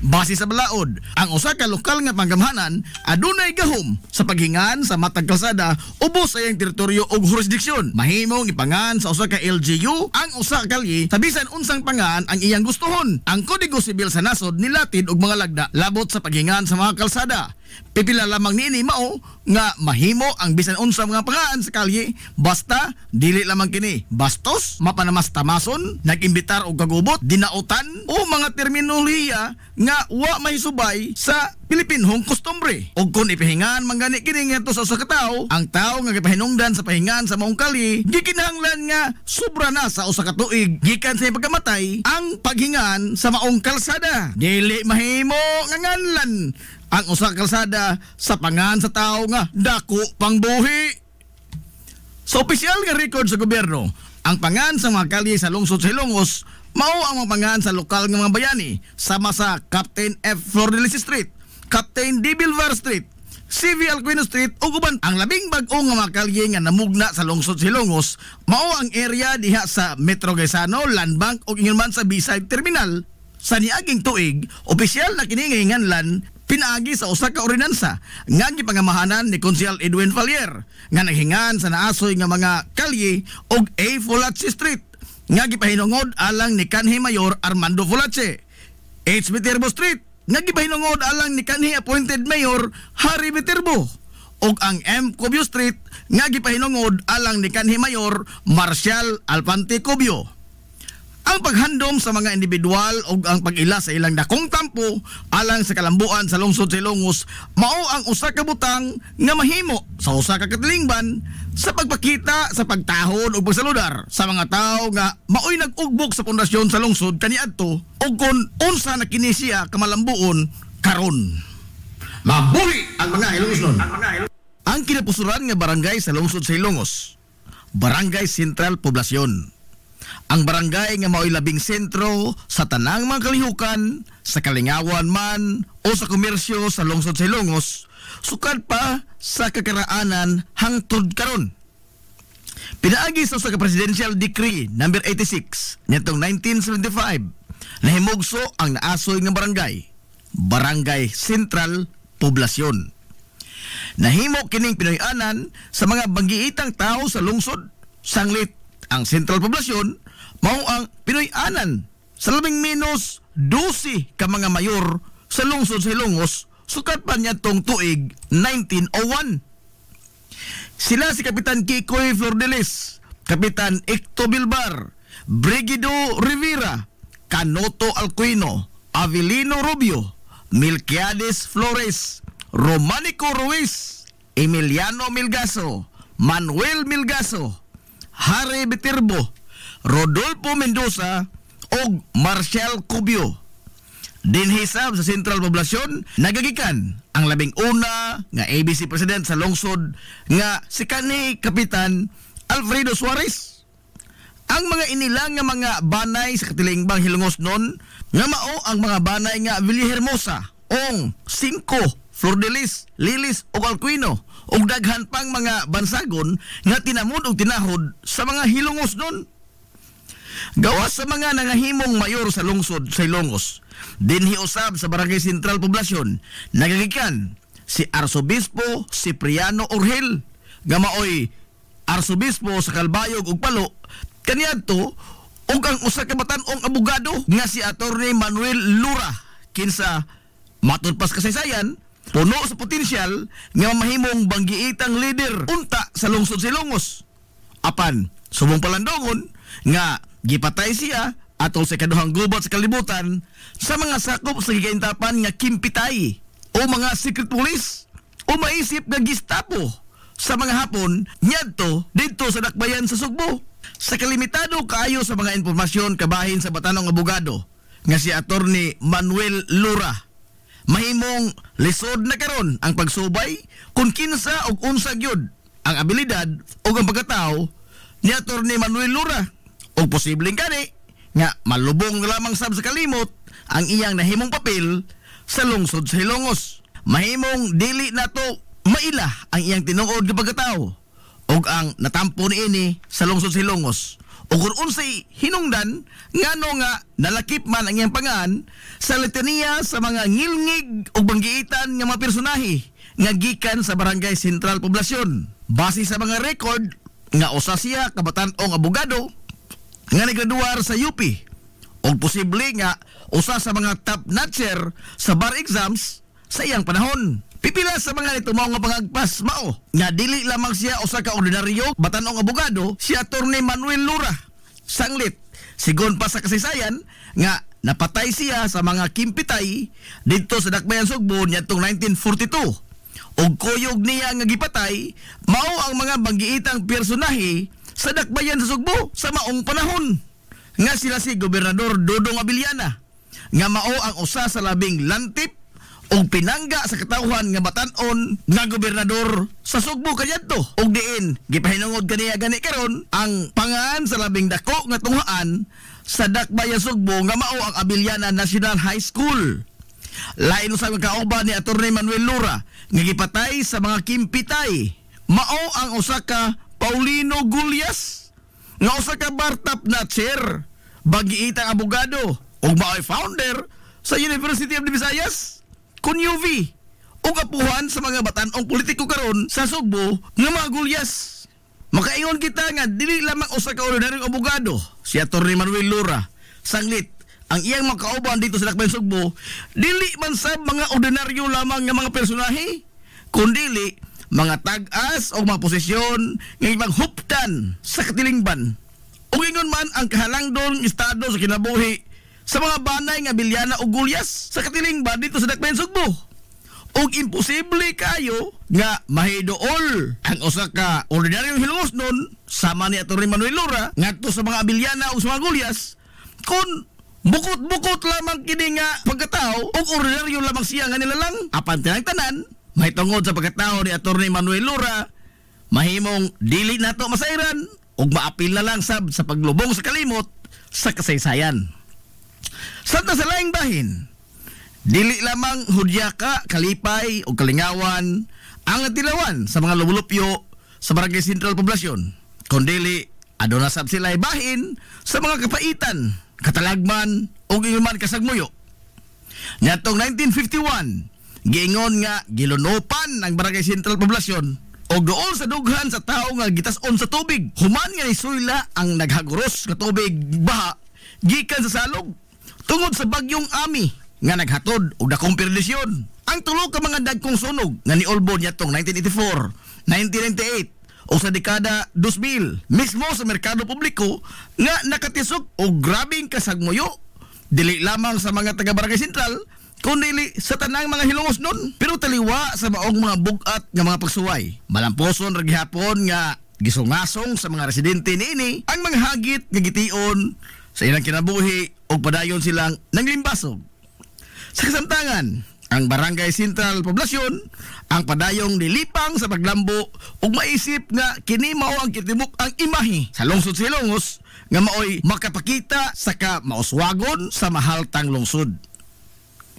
Base sa balaod, ang usa ka lokal nga panggamhanan adunay gahom sa paghingan sa matag kalsada ubos sa iyang teritoryo ug jurisdiksyon. Mahimong ipangan sa usa ka LGU ang usa ka kalye sa bisan unsang pangan ang iyang gustuhon. Ang Kodigo Sibil sa nasod nilatid og mga lagda labot sa paghingan sa mga kalsada. Pipila lamang niini mao nga mahimo ang bisan unsang mga pangaan sa kalye basta dili lamang kini bastos, mapanamastamason, nagimbitar og kagubot, dinautan o mga terminolohiya nga wa mahisubay sa Pilipinhong kostumbre. Og kun ipahingan manggani kini ngadto sa usa ka tawo, ang tawo nga gipahinungdan sa pahingan sa maong kalye gikinahanglan nga sobra na sa usa ka tuig gikan sa pagkamatay ang paghingan sa maong kalsada. Dili mahimo nga nganlan ang usa ka kalsada sa pangan sa tao nga dako pangbuhi. Sa opisyal nga record sa gobyerno, ang pangan sa mga kalye sa lungsod sa Hilongos mao ang mga pangan sa lokal nga mga bayani sama sa Captain F. Flordelis Street, Captain D. Bilvar Street, CV Alcuino Street ug uban. Ang labing bag-o nga mga kalye nga namugna sa lungsod sa Hilongos mao ang area diha sa Metro Gaisano, Land Bank ug ingon man sa B-side Terminal. Sa niaging tuig, opisyal na kini nga hinganlan pinaagi sa usa ka ordinansa nga gipangamahanan ni Konsehal Edwin Falier nga naghingan sa naasoy nga mga kalye og A. Fulache Street nga gipahinungod alang ni kanhi Mayor Armando Fulache, H. Viterbo Street nga gipahinungod alang ni kanhi appointed Mayor Harry Viterbo og ang M. Cubio Street nga gipahinungod alang ni kanhi Mayor Marcial Alfante Cubio. Ang paghandom sa mga individual o ang pag-ila sa ilang dakong tampo alang sa kalambuan sa lungsod sa Ilongos mao ang usa ka butang nga mahimo sa usa ka katilingban sa pagpakita sa pagtahon o pagsaludar sa mga tao nga maoy nag-ugbok sa pundasyon sa lungsod kaniadto o kung unsa na kini siya kamalambuon karon. Mabuhi ang mga Ilongosnon. Ang kinapusuran nga barangay sa lungsod sa Ilongos, Barangay Sentral Poblasyon. Ang barangay nga mao'y labing sentro sa tanang mga kalihukan, sa kalingawan man o sa komersyo sa lungsod sa Ilongos, sukad pa sa kakaraanan hangtod karon. Pinaagi sa usa ka Presidential Decree No. 86 nitong 1975, nahimugso ang naasoy nga barangay, Barangay Sentral Poblasyon. Nahimo kining Pinoy-anan sa mga banggiitang tao sa lungsod. Sanglit, ang Sentral Poblasyon mao ang Pinoy-anan sa labing minus 12 ka mga mayor sa lungsod sa Hilongos sukat pa niya tong tuig 1901. Sila si Kapitan Kikoy Flordelis, Kapitan Icto Bilbar, Brigido Rivera, Canoto Alcuino, Avelino Rubio, Milquiades Flores, Romanico Ruiz, Emiliano Milgaso, Manuel Milgaso, Harry Viterbo, Rodolfo Mendoza o Marcial Cubio. dinhisab sa sentral poblasyon nagagikan ang labing una nga ABC President sa lungsod nga si kanhi Kapitan Alfredo Suarez. Ang mga inilang nga mga banay sa katilingbang hilungosnon nga mao ang mga banay nga Villahermosa, Ong, 5, Flor de Lis, Lilis ug Alcuino ug daghan pang mga bansagon nga tinamod ug tinahod sa mga hilungosnon. Gawas sa mga nangahimong mayor sa lungsod sa Ilongos, dinhi usab sa Barangay Sentral Poblasyon nagagikan si Arsobispo Cipriano Orhel nga maoy Arsobispo sa Calbayog ug Palo kaniadto ug ang usa ka batan-ong abogado nga si Attorney Manuel Lura kinsa matud pas kasaysayan puno sa potensyal nga mahimong banggiitang leader unta sa lungsod sa Ilongos. Apan subong palandongon nga gipatay siya atol sa kaduhang gubat sa kalibutan sa mga sakop sa gigaintapan nga kimpitay o mga secret police o maisip nga Gestapo sa mga hapon nyadto dito sa dakbayan sa Sugbo. Sa kalimitado kaayo sa mga impormasyon kabahin sa batanong abogado nga si Attorney Manuel Lura, mahimong lisod na karon ang pagsubay kung kinsa og unsa gyud ang abilidad o ang pagkatao ni Attorney Manuel Lura. O posibleng kani nga malubong lamang sab sa kalimot ang iyang nahimong papel sa lungsod sa Ilongos. Mahimong dili nato maila ang iyang tinuod nga pagkatao o ang natampo niini sa lungsod sa Ilongos. O kung unsay hinungdan ngano nga nalakip man ang iyang pangan sa litanya sa mga ngilngig o banggiitan nga mga personahe nga gikan sa Barangay Sentral Poblasyon. Base sa mga record nga usa siya kabatan-ong abogado nga naggraduar sa UP o posible nga usa sa mga top notcher sa bar exams sa iyang panahon. Pipila sa mga nito mao nga pangagpas mao nga dili lamang siya usa ka ordinaryo batan-ong abogado, si Attorney Manuel Lura. Sanglit sigon pa sa kasaysayan nga napatay siya sa mga kimpitay dito sa dakbayan Sugbo niadtong 1942. Og kuyog niya nga gipatay mao ang mga banggiitang personahe sa dakbayan sa Sugbo sa maong panahon nga sila si Gobernador Dodong Abiliana nga mao ang usa sa labing lantip o pinangga sa katawhan nga batan-on nga gobernador sa Sugbo kaniadto. Og diin gipahinungod kaniya gani karon ang pangan sa labing dako nga tunghaan sa dakbayan Sugbo nga mao ang Abiliana National High School. Lain usab ang kauban ni Attorney Manuel Lura nga gipatay sa mga kimpitay mao ang usa ka Paulino Gulyas nga usa ka bar-top notcher, banggiitang abogado ug mao'y founder sa University of the Visayas kun UV ug apuhan sa mga batan-ong politiko karon sa Sugbo nga mga Gulyas. Makaingon kita nga dili lamang usa ka ordinaryong abogado si Attorney Manuel Lura. Sanglit ang iyang mga kauban dito sa dakbayan Sugbo dili man sab mga ordinaryo lamang nga mga personahe kundi mga tag-as o mga posisyon nga maghuptan sa katilingban. O ingon man ang kahalangdon estado sa kinabuhi sa mga banay nga Bilyana o Gulyas sa katilingban dito sa dakbayan Sugbo. O imposible kayo nga mahidool ang usa ka ordinaryong hilungosnon sama ni Attorney Manuel Lura ngadto sa mga Bilyana o sa mga Gulyas kung bukot-bukot lamang kini nga pagkatao o ordinaryo lamang siya nga nilalang. Apan tanan may tungod sa pagkatao ni Attorney Manuel Lura, mahimong dili nato masairan ug maapil na lang sab sa paglubong sa kalimot sa kasaysayan. Sa laing bahin, dili lamang hudyaka, kalipay o kalingawan ang tilawan sa mga lumulupyo sa Barangay Sentral Poblasyon, kundi aduna sab sila bahin sa mga kapaitan, katalagman o inuman kasagmuyo. Niadtong 1951, giingon nga gilunopan ang Barangay Sentral Poblasyon o doon sa dughan sa tao nga gitas-on sa tubig. Human nga ni suyla ang naghaguros nga tubig baha gikan sa salog tungod sa bagyong Ami nga naghatod og dakong perdisyon. Ang tulo ka mga dagkong sunog nga niolbo niadtong 1984, 1998 o sa dekada 2000 mismo sa merkado publiko nga nakatisok og grabing kasagmuyo dili lamang sa mga taga Barangay Sentral kundi sa tanang mga hilungosnon, pero taliwa sa maong mga bugat nga mga pagsuway. Malamposon ra gihapon nga gisungasong sa mga residente niini ang mga hagit nga gition sa ilang kinabuhi o padayon silang nanglimbasog. Sa kasamtangan, ang Barangay Central Poblasyon ang padayong nilipang sa paglambo ug maisip nga kini mao ang kitibuk ang imahe sa lungsod Silongos nga maoy makapakita sa mauswagon sa mahaltang lungsod.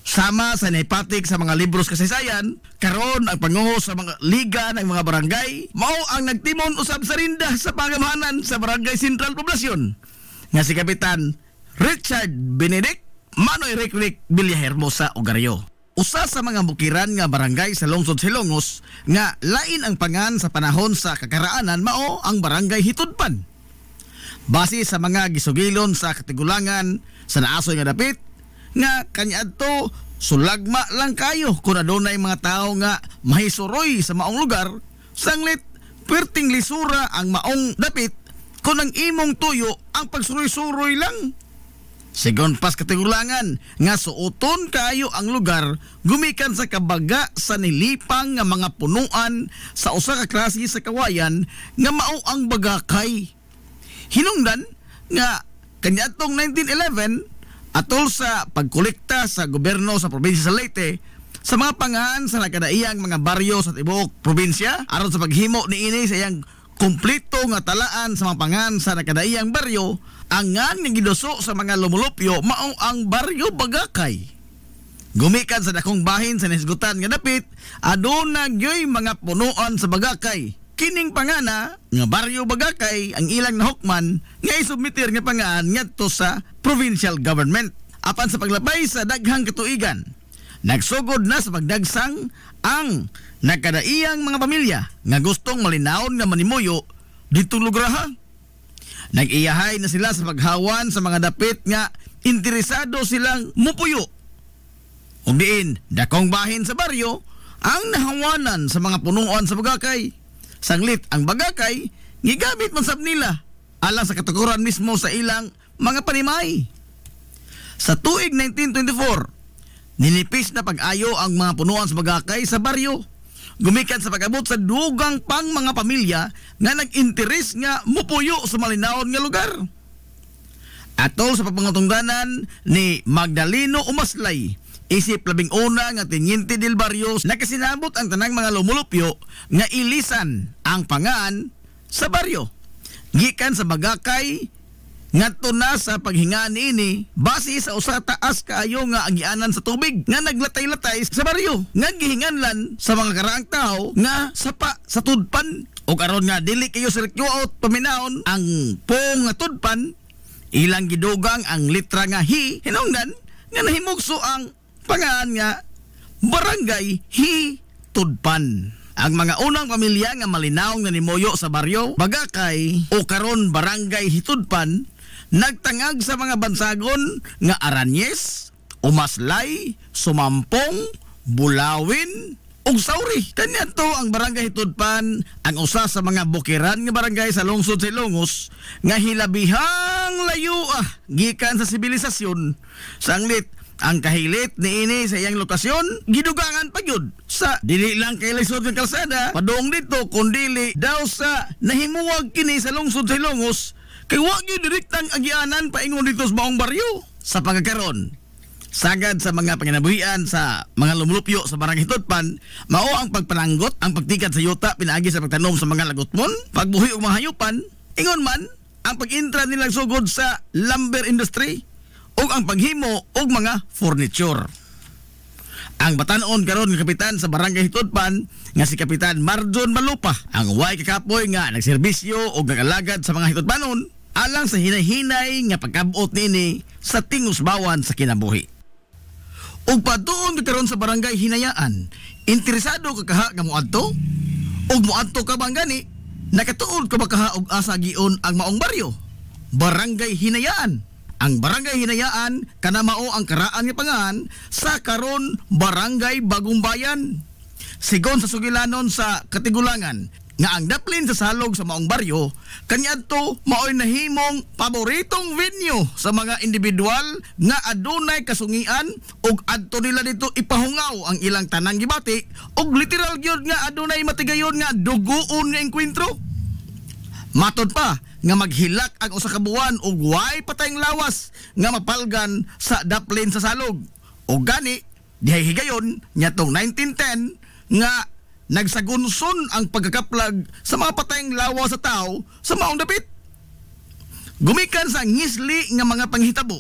Sama sa nahipatik sa mga libros kasaysayan, karon ang panguho sa mga liga ng mga barangay mao ang nagtimon usab sa rinda sa pangamahanan sa Barangay Central Poblasyon nga si Kapitan Richard Benedict Manoy Rick Villahermosa Ogario. Usa sa mga bukiran nga barangay sa lungsod Silongos nga lain ang pangan sa panahon sa kakaraanan mao ang Barangay Hitudpan. Base sa mga gisugilon sa katigulangan sa naasoy nga dapit nga kaniadto sulagma lang kayo kung adunay mga tao nga mahisuroy sa maong lugar, sanglit perting lisura ang maong dapit kung ang imong tuyo ang pagsuroy-suroy lang. Sigon pas katigulangan nga suoton kayo ang lugar gumikan sa kabaga sa nilipang nga mga punuan sa usa ka klase sa kawayan nga mao ang bagakay. Hinungdan nga kaniadtong 1911 atol sa pagkolekta sa gobyerno sa probinsya sa Leyte sa mga pangan sa nakadaiyang mga baryo sa tibuok probinsya aron sa paghimo niini sa iyang kumpleto nga talaan sa mga pangan sa nakadaiyang baryo. Ang nga giduso sa mga lumulupyo mao ang Baryo Bagakay. Gumikan sa dakong bahin sa nisgutan nga dapit aduna gyoy mga punuan sa Bagakay. Kining pangana nga Baryo Bagakay ang ilang nahukman nga isubmitir nga pangan ngadto sa provincial government. Apan sa paglabay sa daghang katuigan, nagsugod na sa pagdagsang ang nakadaiyang mga pamilya nga gustong malinawon nga manimuyo ditong lugraha. Nag-iyahay na sila sa paghawan sa mga dapit nga interesado silang mupuyo. Ug diin, dakong bahin sa baryo ang nahawanan sa mga punuan sa Bagakay. Sanglit ang Bagakay gigamit man sab nila alang sa katukuran mismo sa ilang mga panimay. Sa tuig 1924, ninipis na pag-ayo ang mga punuan sa Bagakay sa baryo. Gumikan sa pag-abot sa dugang pang mga pamilya nga nag-interes nga mupuyo sa malinawon nga lugar. Atol sa pagpangutungdanan ni Magdaleno Umaslay, isip 11 nga Teniente del Barrio, nakasinabot ang tanang mga lumulupyo nga ilisan ang pangan sa baryo. Gikan sa Bagakay ngadto na sa paghingaan niini base sa usa taas kaayo nga agianan sa tubig nga naglatay-latay sa baryo nga gihinganlan sa mga karaang tao nga sapa sa tudpan o karon nga dili kayo sirkyo out paminaon ang pong nga tudpan ilang gidugang ang litra nga hi hinungdan nga nahimugso ang pangan nga Barangay Hitudpan. Ang mga unang pamilya nga malinaw nga nimuyo sa baryo Bagakay o karon Barangay Hitudpan nagtangag sa mga bansagon nga Aranyes, Umaslay, Sumampong, Bulawin ug Sauri. Kaniadto ang Barangay Hitudpan ang usa sa mga bukiran nga barangay sa lungsod Silongos nga hilabihang layo gikan sa sibilisasyon. Sanglit ang kahilit niini sa iyang lokasyon gidugangan pa gyud sa dili lang kay lisod nga kalsada padung dito kundi daw sa nahimuwag kini sa lungsod Silongos. Kay wag yung direktang agianan paingon dito sa maong baryo. Sa pagkakaroon, sagad sa mga panginabuhian sa mga lumulupyo sa Barangay Hitudpan, mao ang pagpananggot, ang pagtikad sa yuta, pinaagi sa pagtanom sa mga lagutmon, pagbuhi og mga hayupan, ingon man, ang pag-intra nilang sugod sa lumber industry, ug ang paghimo og mga furniture. Ang batanon karon nga kapitan sa Barangay Hitudpan nga si Kapitan Marjon Malupa ang way kakapoy nga nagserbisyo o nagalagad sa mga Hitudpanon alang sa hinay-hinay nga pagkabot nini sa tingusbawan sa kinabuhi. Ug patuon karon sa Barangay Hinayaan, interesado ka kaha nga moadto? Ug moadto ka bang gani? Nakatuod ka ba kaha og asa giun ang maong baryo? Barangay Hinayaan. Ang Barangay Hinayaan kana mao ang karaan nga pangan sa karon Barangay Bagong Bayan. Sigon sa sugilanon sa katigulangan nga ang daplin sa salog sa maong baryo kaniadto maoy nahimong paboritong venue sa mga individual nga adunay kasungian ug adto nila dito ipahungaw ang ilang tanang gibati ug literal gyud nga adunay matigayon nga duguon nga engkwentro. Matod pa nga maghilak ang usa ka buwan ug way patayng lawas nga mapalgan sa daplin sa salog O gani, dihay higayon, nyatong 1910, nga nagsagunson ang pagkakaplag sa mga patayng lawa sa tao sa maong dapit. Gumikan sa ngisli nga mga panghitabo,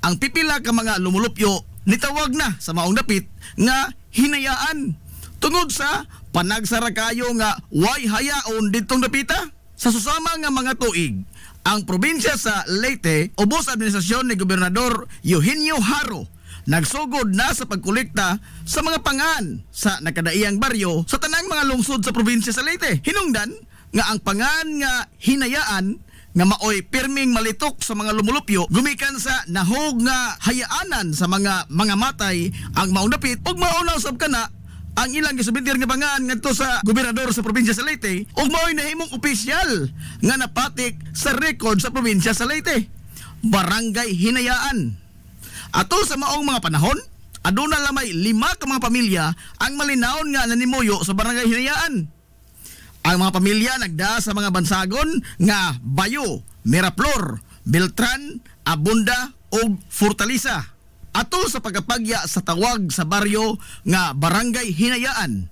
ang pipila ka mga lumulupyo nitawag na sa maong dapit nga hinayaan tungod sa panagsara kayo nga way hayaon ditong dapita. Sa susama nga mga tuig, ang probinsya sa Leyte, ubos administrasyon ni Gobernador Eugenio Haro, nagsugod na sa pagkolekta sa mga pangan sa nakadaiyang baryo sa tanang mga lungsod sa probinsya sa Leyte. Hinungdan nga ang pangan nga hinayaan nga maoy pirming malitok sa mga lumulupyo gumikan sa nahog nga hayaanan sa mga matay ang maunapit ug maunaw sab kana ang ilang gisubitir nga pangan ngadto sa gobernador sa probinsya sa Leyte ug maoy nahimong opisyal nga napatik sa record sa probinsya sa Leyte. Barangay Hinayaan. Atol sa maong mga panahon, aduna lamay 5 ka mga pamilya ang malinawon nga nanimuyo sa Barangay Hinayaan. Ang mga pamilya nagda sa mga bansagon nga Bayo, Miraflor, Beltran, Abunda ug Fortaleza. Atol sa pagkapagya sa tawag sa baryo nga Barangay Hinayaan.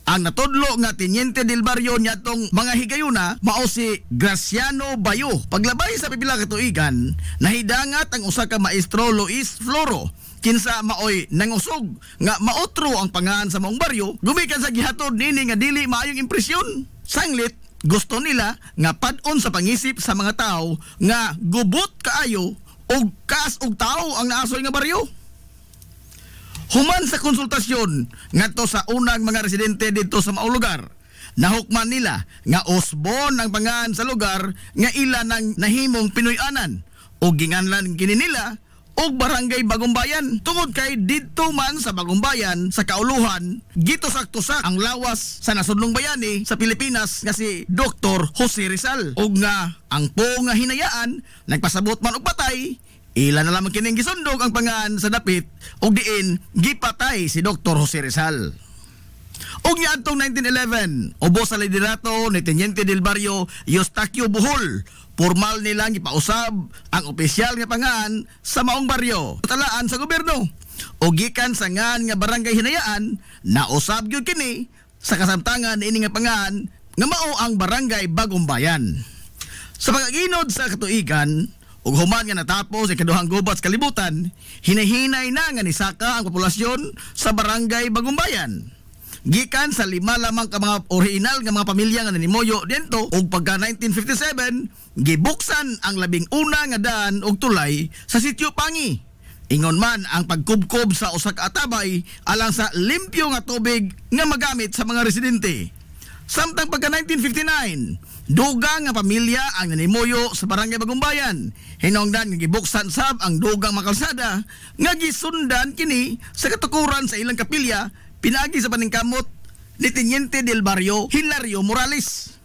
Ang natudlo nga Teniente del Barrio nyatong mga higayuna mao si Graciano Bayo. Paglabay sa pipila ka tuigan, nahidangat ang usa ka maestro Luis Floro kinsa maoy nangusog nga maotro ang pangan sa maong baryo gumikan sa gihatod nini nga dili maayong impresyon. Sanglit gusto nila nga pad-on sa pangisip sa mga tao nga gubot kaayo og kaas og tao ang naasoy nga baryo. Human sa konsultasyon ngadto sa unang mga residente dito sa maong lugar, nahukman nila nga usbon ang pangan sa lugar nga ila nang nahimong Pinoy-anan o ginganlan kini nila og Barangay Bagumbayan. Tungod kay didto man sa Bagumbayan sa kauluhan gito-sakto-sak ang lawas sa nasudlong bayani sa Pilipinas nga si Dr. Jose Rizal og nga ang po nga hinayaan nagpasabot man og patay. Ila na lamang kining gisundog ang pangan sa dapit ug diin gipatay si Dr. Jose Rizal. Og niadtong 1911, ubos sa liderato ni Teniente del Barrio Eustaquio Bohol, formal nilang ipausab ang opisyal nga pangan sa maong baryo talaan sa gobyerno. O gikan sa ngan nga Barangay Hinayaan, nausab gyud kini sa kasamtangan ini nga pangan nga mao ang Barangay Bagumbayan. Sa pagaginod sa katuigan, ug human nga natapos ang kaduhang gubat sa kalibutan, hinahinay na nga nisaka ang populasyon sa Barangay Bagumbayan. Gikan sa 5 lamang ka mga original nga mga pamilya nga nanimuyo dento ug pagka 1957 gibuksan ang 11 nga daan og tulay sa Sitio Pangi. Ingon man ang pagkubkob sa usa ka atabay alang sa limpyo nga tubig nga magamit sa mga residente. Samtang pagka 1959, dugang nga pamilya ang nanimuyo sa Barangay Bagumbayan. Hinungdan nga gibuksan sab ang dugang mga kalsada nga gisundan kini sa katukuran sa ilang kapilya pinagi sa paningkamot ni Teniente del Barrio Hilario Morales.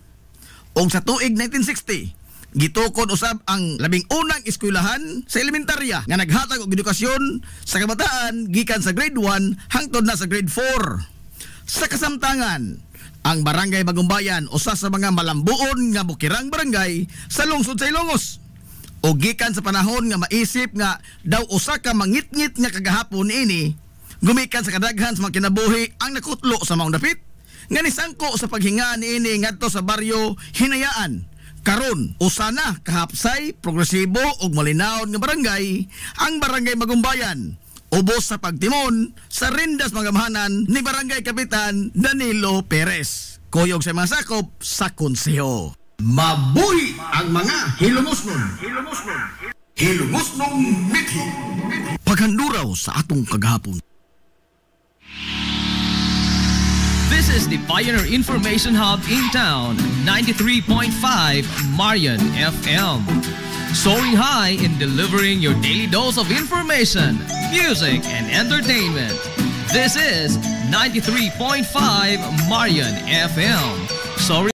Og sa tuig 1960, gitukod usab ang 11 eskwelahan sa elementarya nga naghatag og edukasyon sa kabataan gikan sa grade 1 hangtod na sa grade 4. Sa kasamtangan, ang Barangay Bagumbayan usa sa mga malambuon nga bukirang barangay sa lungsod sa Ilongos. O gikan sa panahon nga maisip nga daw usa ka mangitngit nga kagahapon ini, gumikan sa kadaghan sa mga kinabuhi ang nakutlo sa maong dapit nga nisangko sa paghinga niini ngadto sa baryo Hinayaan. Karon usa na kahapsay, progresibo ug malinaw nga barangay ang Barangay Bagumbayan. Ubos sa pagtimon sa rindas magamahanan ni Barangay Kapitan Danilo Perez. Kuyog sa mga sakop sa konseho. Mabuhi ang mga hilumosnon. Hilumosnong mithi. Paghanduraw sa atong kagahapon. This is the Pioneer Information Hub in town, 93.5 Marian FM. Soaring high in delivering your daily dose of information, music, and entertainment. This is 93.5 Marian FM. Soaring